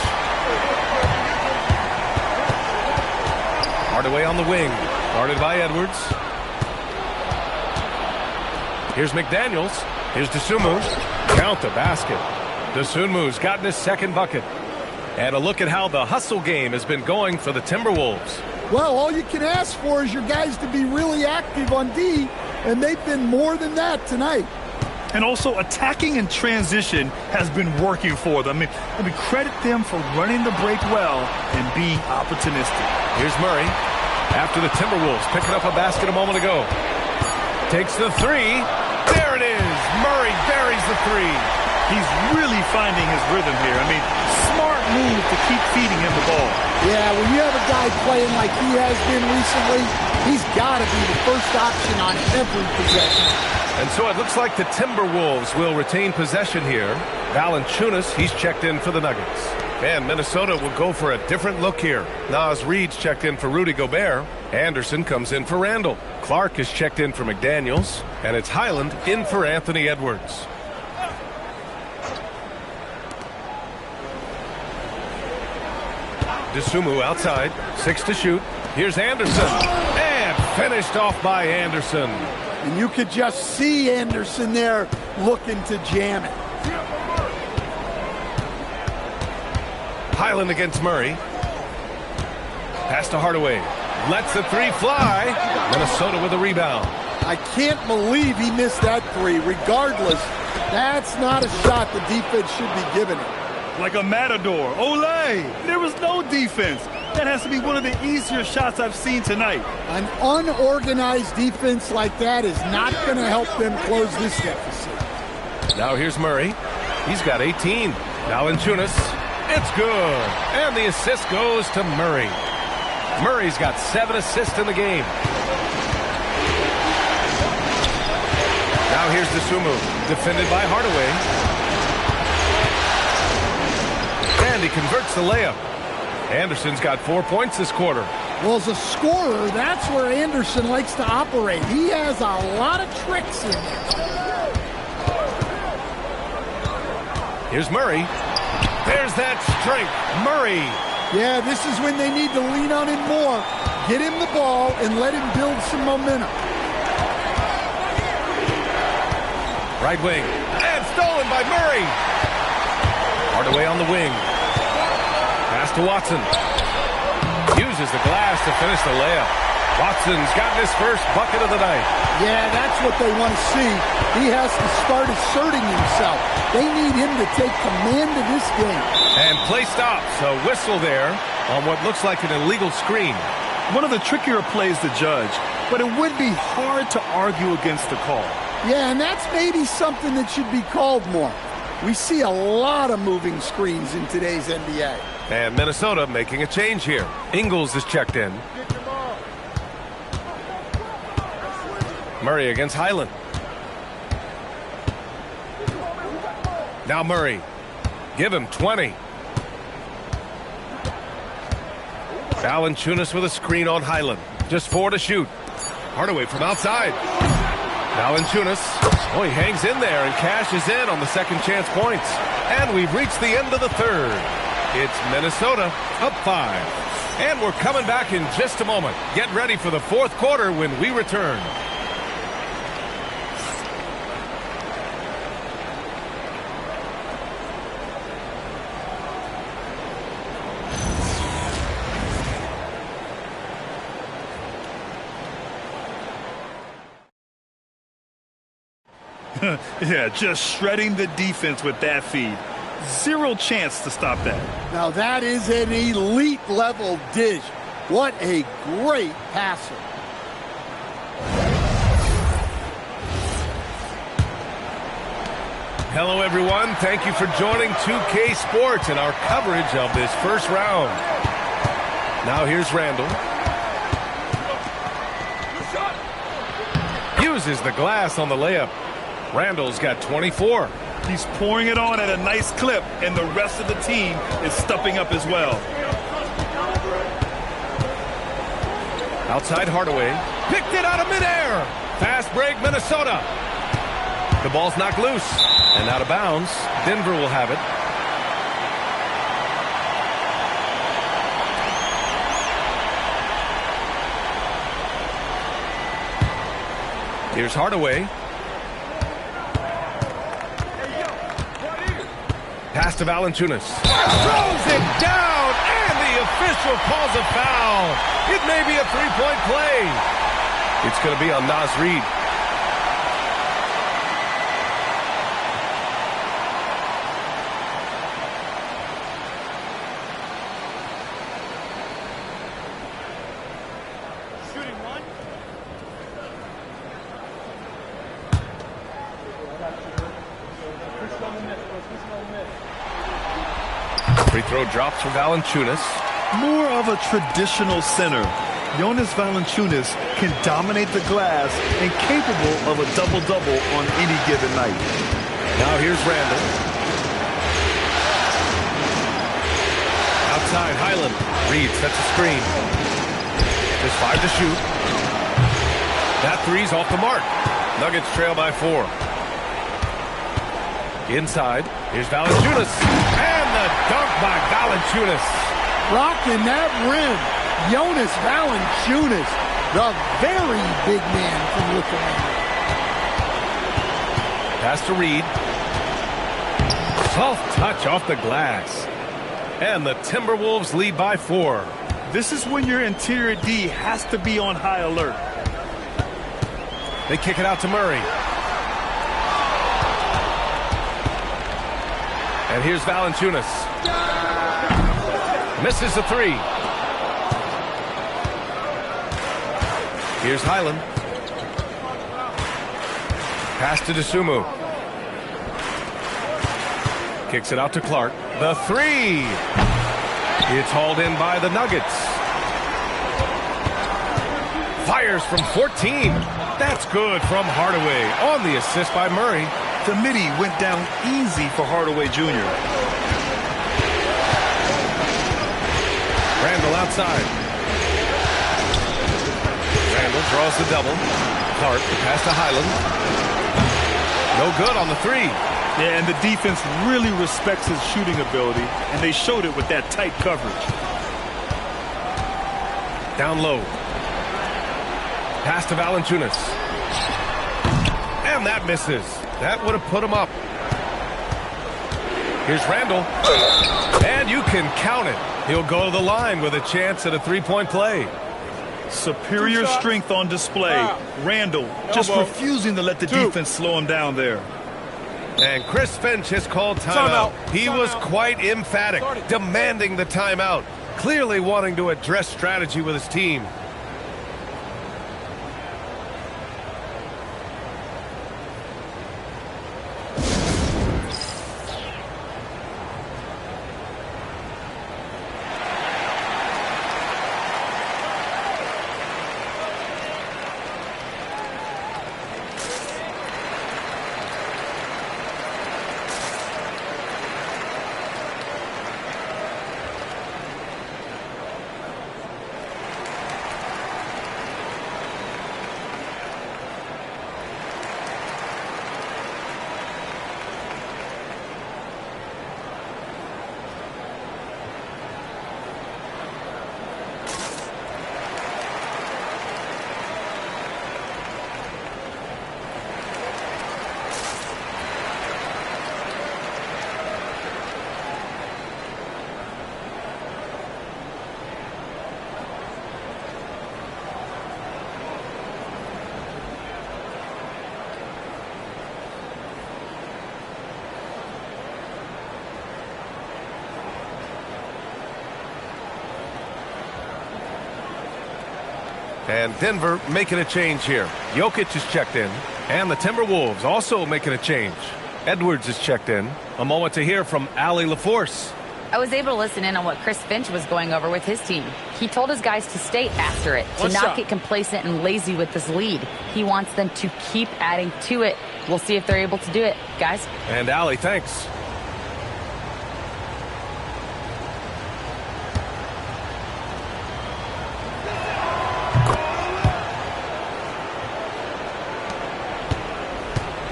Speaker 1: Hardaway on the wing. Guarded by Edwards. Here's McDaniels. Here's DeSumo. Count the basket. DeSumu's gotten his 2nd bucket. And a look at how the hustle game has been going for the Timberwolves.
Speaker 3: Well, all you can ask for is your guys to be really active on D, and they've been more than that tonight.
Speaker 2: And also, attacking in transition has been working for them. I mean, credit them for running the break well and being opportunistic.
Speaker 1: Here's Murray. After the Timberwolves picking up a basket a moment ago. Takes the 3. There it is. Murray buries the 3.
Speaker 2: He's really finding his rhythm here. I mean, smart move to keep feeding him the ball.
Speaker 3: Yeah, when you have a guy playing like he has been recently, he's got to be the first option on every possession.
Speaker 1: And so it looks like the Timberwolves will retain possession here. Valanciunas, he's checked in for the Nuggets. And Minnesota will go for a different look here. Naz Reid's checked in for Rudy Gobert. Anderson comes in for Randall. Clark is checked in for McDaniels. And it's Highland in for Anthony Edwards. DeSumo outside. 6 to shoot. Here's Anderson. And finished off by Anderson.
Speaker 3: And you could just see Anderson there looking to jam it.
Speaker 1: Highland against Murray. Pass to Hardaway. Lets the 3 fly. Minnesota with a rebound.
Speaker 3: I can't believe he missed that 3. Regardless, that's not a shot the defense should be giving him.
Speaker 2: Like a matador. Olay! There was no defense. That has to be one of the easier shots I've seen tonight.
Speaker 3: An unorganized defense like that is not going to help them close this deficit.
Speaker 1: Now here's Murray. He's got 18. Valanciunas. It's good. And the assist goes to Murray. Murray's got 7 assists in the game. Now here's the Sumu. Defended by Hardaway. And he converts the layup. Anderson's got 4 points this quarter.
Speaker 3: Well, as a scorer, that's where Anderson likes to operate. He has a lot of tricks in there.
Speaker 1: Here's Murray. There's that strength. Murray.
Speaker 3: Yeah, this is when they need to lean on him more. Get him the ball and let him build some momentum.
Speaker 1: Right wing. And stolen by Murray. Hardaway on the wing. Pass to Watson. Uses the glass to finish the layup. Watson's gotten his first bucket of the night.
Speaker 3: Yeah, that's what they want to see. He has to start asserting himself. They need him to take command of this game.
Speaker 1: And play stops. A whistle there on what looks like an illegal screen.
Speaker 2: One of the trickier plays to judge, but it would be hard to argue against the call.
Speaker 3: Yeah, and that's maybe something that should be called more. We see a lot of moving screens in today's NBA.
Speaker 1: And Minnesota making a change here. Ingles is checked in. Murray against Highland. Now Murray. Give him 20. Valanciunas with a screen on Highland. Just 4 to shoot. Hardaway from outside. Valanciunas. Oh, he hangs in there and cashes in on the second chance points. And we've reached the end of the third. It's Minnesota up 5. And we're coming back in just a moment. Get ready for the fourth quarter when we return.
Speaker 2: Yeah, just shredding the defense with that feed. Zero chance to stop that.
Speaker 3: Now that is an elite level dish. What a great passer.
Speaker 1: Hello, everyone. Thank you for joining 2K Sports and our coverage of this first round. Now here's Randall. Uses the glass on the layup. Randall's got 24.
Speaker 2: He's pouring it on at a nice clip, and the rest of the team is stepping up as well.
Speaker 1: Outside Hardaway. Picked it out of midair. Fast break, Minnesota. The ball's knocked loose and out of bounds. Denver will have it. Here's Hardaway. Pass to Valanciunas. Throws it down, and the official calls a foul. It may be a three-point play. It's going to be on Naz Reid. Free throw drops for Valanciunas.
Speaker 2: More of a traditional center. Jonas Valanciunas can dominate the glass and capable of a double-double on any given night.
Speaker 1: Now here's Randall. Outside, Highland. Reed sets a screen. Just 5 to shoot. That three's off the mark. Nuggets trail by 4. Inside, here's Valanciunas. And the dunk by Valanciunas.
Speaker 3: Rocking that rim. Jonas Valanciunas, the very big man from Lithuania.
Speaker 1: Pass to Reed. Soft touch off the glass. And the Timberwolves lead by 4.
Speaker 2: This is when your interior D has to be on high alert.
Speaker 1: They kick it out to Murray. And here's Valanciunas. Misses the three. Here's Highland. Pass to DeSumo. Kicks it out to Clark. The three. It's hauled in by the Nuggets. Fires from 14. That's good from Hardaway on the assist by Murray.
Speaker 2: The midi went down easy for Hardaway Jr.
Speaker 1: Randall outside. Randall draws the double. Clark, pass to Highland. No good on the three.
Speaker 2: Yeah, and the defense really respects his shooting ability, and they showed it with that tight coverage.
Speaker 1: Down low. Pass to Valanciunas. And that misses. That would have put him up. Here's Randall. And you can count it. He'll go to the line with a chance at a three-point play.
Speaker 2: Superior strength on display. Randall just refusing to let the defense slow him down there.
Speaker 1: And Chris Finch has called timeout. He was quite emphatic, demanding the timeout, clearly wanting to address strategy with his team. And Denver making a change here. Jokic is checked in. And the Timberwolves also making a change. Edwards is checked in. A moment to hear from Allie LaForce.
Speaker 4: I was able to listen in on what Chris Finch was going over with his team. He told his guys to stay after it, to not get complacent and lazy with this lead. He wants them to keep adding to it. We'll see if they're able to do it, guys.
Speaker 1: And Allie, thanks.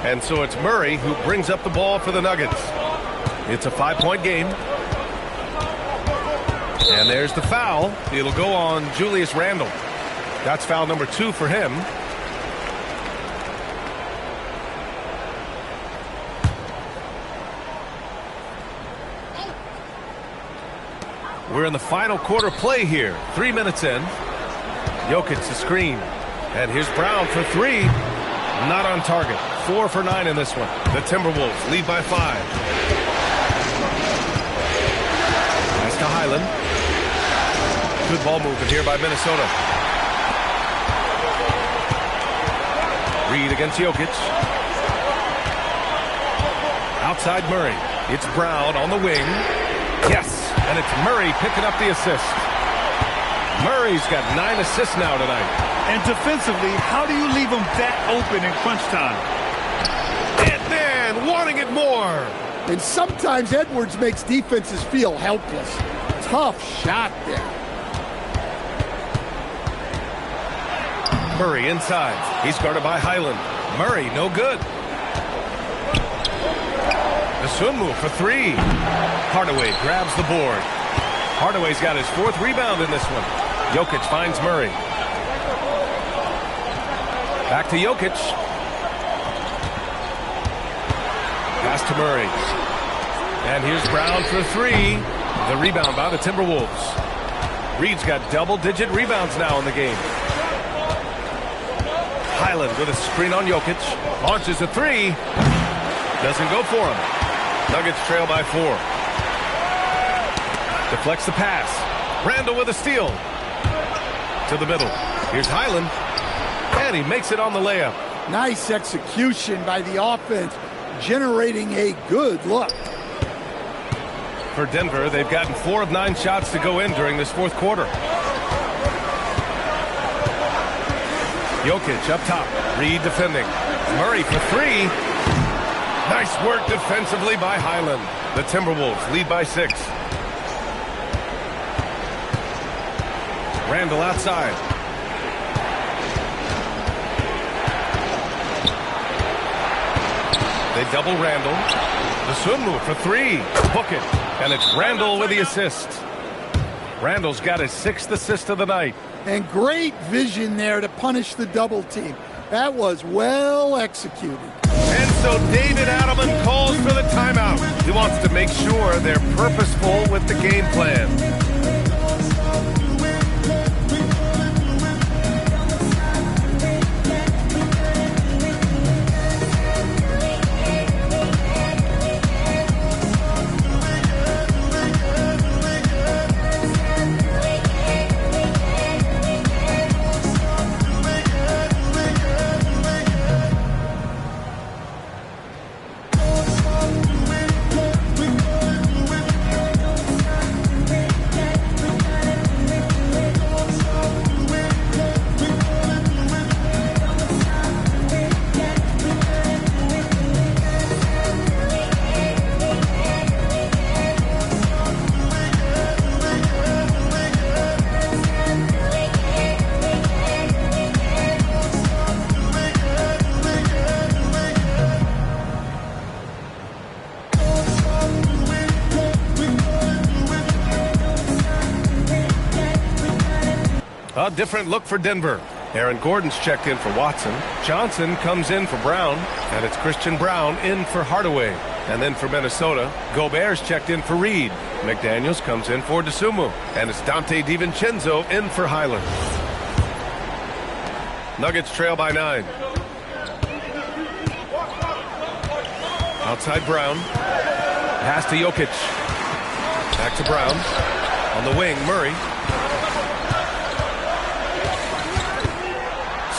Speaker 1: And so it's Murray who brings up the ball for the Nuggets. It's a 5-point game. And there's the foul. It'll go on Julius Randle. That's foul number 2 for him. We're in the final quarter play here. 3 minutes in. Jokic the screen. And here's Brown for 3. Not on target. 4 for 9 in this one. The Timberwolves lead by 5. Pass to Highland. Good ball movement here by Minnesota. Reed against Jokic. Outside Murray. It's Brown on the wing. Yes, and it's Murray picking up the assist. Murray's got 9 assists now tonight.
Speaker 2: And defensively, how do you leave them that open in crunch time?
Speaker 1: And then wanting it more.
Speaker 3: And sometimes Edwards makes defenses feel helpless. Tough shot there.
Speaker 1: Murray inside. He's guarded by Highland. Murray, no good. The swim move for 3. Hardaway grabs the board. Hardaway's got his 4th rebound in this one. Jokic finds Murray. Back to Jokic. Pass to Murray. And here's Brown for 3. The rebound by the Timberwolves. Reed's got double-digit rebounds now in the game. Highland with a screen on Jokic. Launches a 3. Doesn't go for him. Nuggets trail by 4. Deflects the pass. Randall with a steal. To the middle. Here's Highland. And he makes it on the layup.
Speaker 3: Nice execution by the offense, generating a good look.
Speaker 1: For Denver, they've gotten 4 of 9 shots to go in during this fourth quarter. Jokic up top. Reed defending. Murray for 3. Nice work defensively by Highland. The Timberwolves lead by 6. Randall outside. They double Randall. The swim move for 3. Book it. And it's Randall with the assist. Randall's got his 6th assist of the night.
Speaker 3: And great vision there to punish the double team. That was well executed.
Speaker 1: And so David Adelman calls for the timeout. He wants to make sure they're purposeful with the game plan. A different look for Denver. Aaron Gordon's checked in for Watson. Johnson comes in for Brown. And it's Christian Brown in for Hardaway. And then for Minnesota, Gobert's checked in for Reed. McDaniels comes in for DeSumo. And it's Dante DiVincenzo in for Highland. Nuggets trail by 9. Outside Brown. Pass to Jokic. Back to Brown. On the wing, Murray.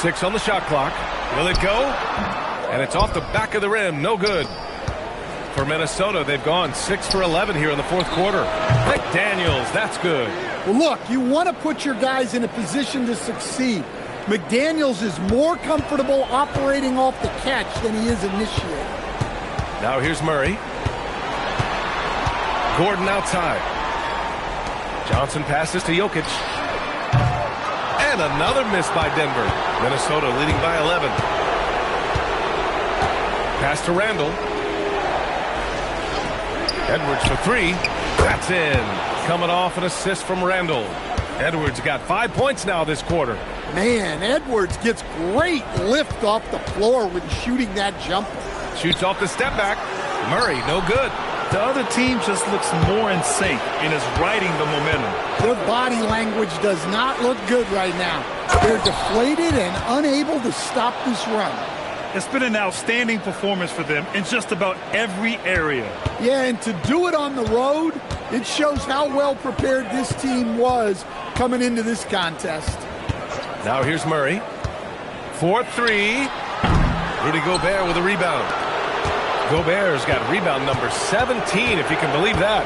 Speaker 1: 6 on the shot clock. Will it go? And it's off the back of the rim. No good. For Minnesota, they've gone 6 for 11 here in the fourth quarter. McDaniels, that's good.
Speaker 3: Well, look, you want to put your guys in a position to succeed. McDaniels is more comfortable operating off the catch than he is initiating.
Speaker 1: Now here's Murray. Gordon outside. Johnson passes to Jokic. And another miss by Denver. Minnesota leading by 11. Pass to Randall. Edwards for 3. That's in. Coming off an assist from Randall. Edwards got 5 points now this quarter.
Speaker 3: Man, Edwards gets great lift off the floor when shooting that jumper.
Speaker 1: Shoots off the step back. Murray, no good.
Speaker 2: The other team just looks more in sync and is riding the momentum.
Speaker 3: Their body language does not look good right now. They're deflated and unable to stop this run.
Speaker 2: It's been an outstanding performance for them in just about every area.
Speaker 3: Yeah, and to do it on the road, it shows how well prepared this team was coming into this contest.
Speaker 1: Now here's Murray. 4-3. Rudy Gobert with a rebound. Gobert's got rebound number 17, if you can believe that.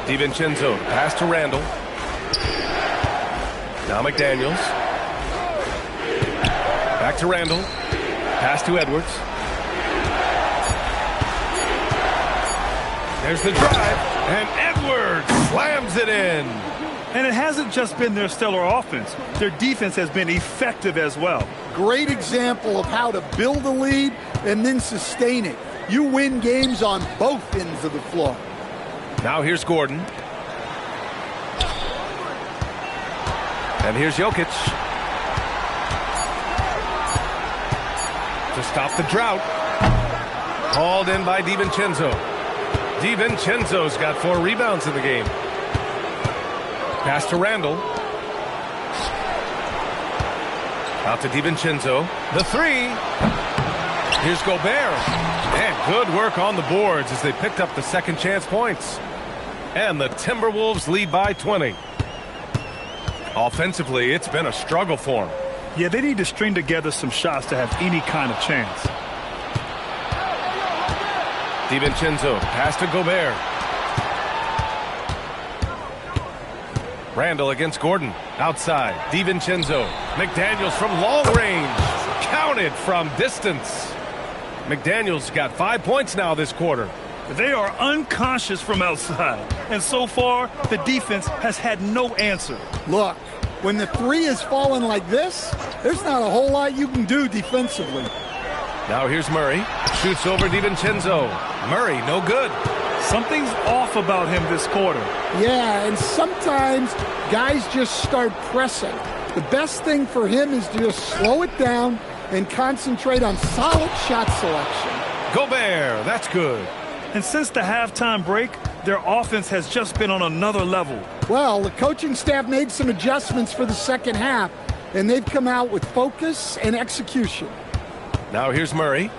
Speaker 1: DiVincenzo, pass to Randall. Now McDaniels. Back to Randall. Pass to Edwards. There's the drive, and Edwards slams it in.
Speaker 2: And it hasn't just been their stellar offense. Their defense has been effective as well.
Speaker 3: Great example of how to build a lead and then sustain it. You win games on both ends of the floor.
Speaker 1: Now here's Gordon. And here's Jokic. To stop the drought. Called in by DiVincenzo. DiVincenzo's got 4 rebounds in the game. Pass to Randall. Out to DiVincenzo. The 3. Here's Gobert. And good work on the boards as they picked up the second chance points. And the Timberwolves lead by 20. Offensively, it's been a struggle for them.
Speaker 2: Yeah, they need to string together some shots to have any kind of chance.
Speaker 1: DiVincenzo, pass to Gobert. Randall against Gordon. Outside, DiVincenzo. McDaniels from long range. Counted from distance. McDaniels got 5 points now this quarter.
Speaker 2: They are unconscious from outside. And so far, the defense has had no answer.
Speaker 3: Look, when the three is falling like this, there's not a whole lot you can do defensively.
Speaker 1: Now here's Murray. Shoots over DiVincenzo. Murray, no good.
Speaker 2: Something's off about him this quarter.
Speaker 3: Yeah, and sometimes guys just start pressing. The best thing for him is to just slow it down and concentrate on solid shot selection.
Speaker 1: Gobert, that's good.
Speaker 2: And since the halftime break, their offense has just been on another level.
Speaker 3: Well, the coaching staff made some adjustments for the second half, and they've come out with focus and execution.
Speaker 1: Now here's Murray.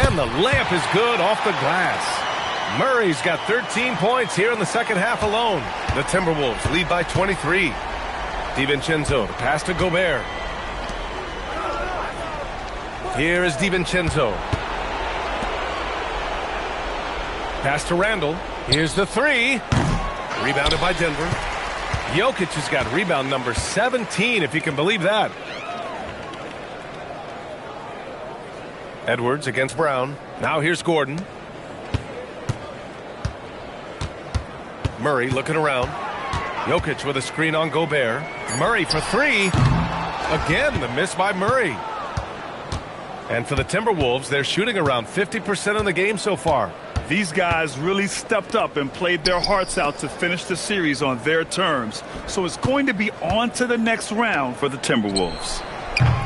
Speaker 1: And the layup is good off the glass. Murray's got 13 points here in the second half alone. The Timberwolves lead by 23. DiVincenzo, pass to Gobert. Here is DiVincenzo. Pass to Randall. Here's the three. Rebounded by Denver. Jokic has got rebound number 17, if you can believe that. Edwards against Brown. Now here's Gordon. Murray looking around. Jokic with a screen on Gobert. Murray for three. Again, the miss by Murray. And for the Timberwolves, they're shooting around 50% in the game so far.
Speaker 2: These guys really stepped up and played their hearts out to finish the series on their terms. So it's going to be on to the next round for the Timberwolves.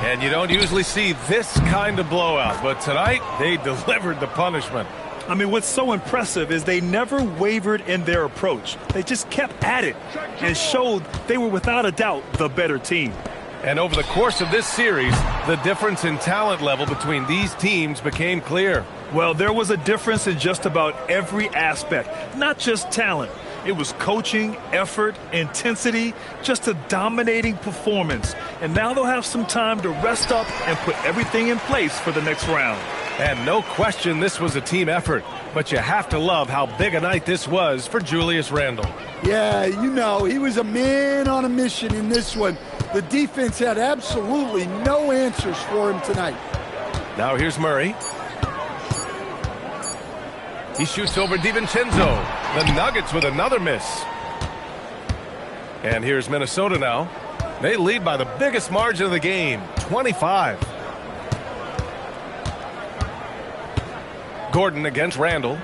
Speaker 1: And you don't usually see this kind of blowout, but tonight they delivered the punishment.
Speaker 2: I mean, what's so impressive is they never wavered in their approach. They just kept at it and showed they were without a doubt the better team.
Speaker 1: And over the course of this series, the difference in talent level between these teams became clear.
Speaker 2: Well, there was a difference in just about every aspect, not just talent. It was coaching, effort, intensity, just a dominating performance. And now they'll have some time to rest up and put everything in place for the next round.
Speaker 1: And no question this was a team effort, but you have to love how big a night this was for Julius Randle.
Speaker 3: Yeah, you know, he was a man on a mission in this one. The defense had absolutely no answers for him tonight.
Speaker 1: Now here's Murray. He shoots over DiVincenzo. The Nuggets with another miss. And here's Minnesota now. They lead by the biggest margin of the game, 25. Gordon against Randall.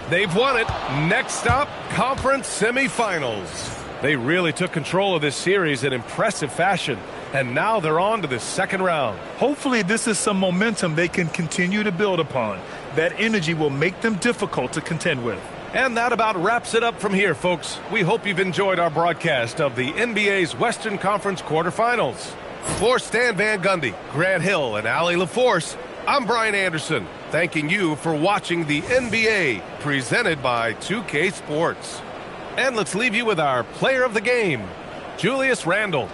Speaker 1: They've won it. Next up, conference semifinals. They really took control of this series in impressive fashion, and now they're on to the second round.
Speaker 2: Hopefully this is some momentum they can continue to build upon. That energy will make them difficult to contend with.
Speaker 1: And that about wraps it up from here, folks. We hope you've enjoyed our broadcast of the NBA's Western Conference quarterfinals. For Stan Van Gundy, Grant Hill, and Allie LaForce, I'm Brian Anderson, thanking you for watching the NBA presented by 2K Sports. And let's leave you with our player of the game, Julius Randle.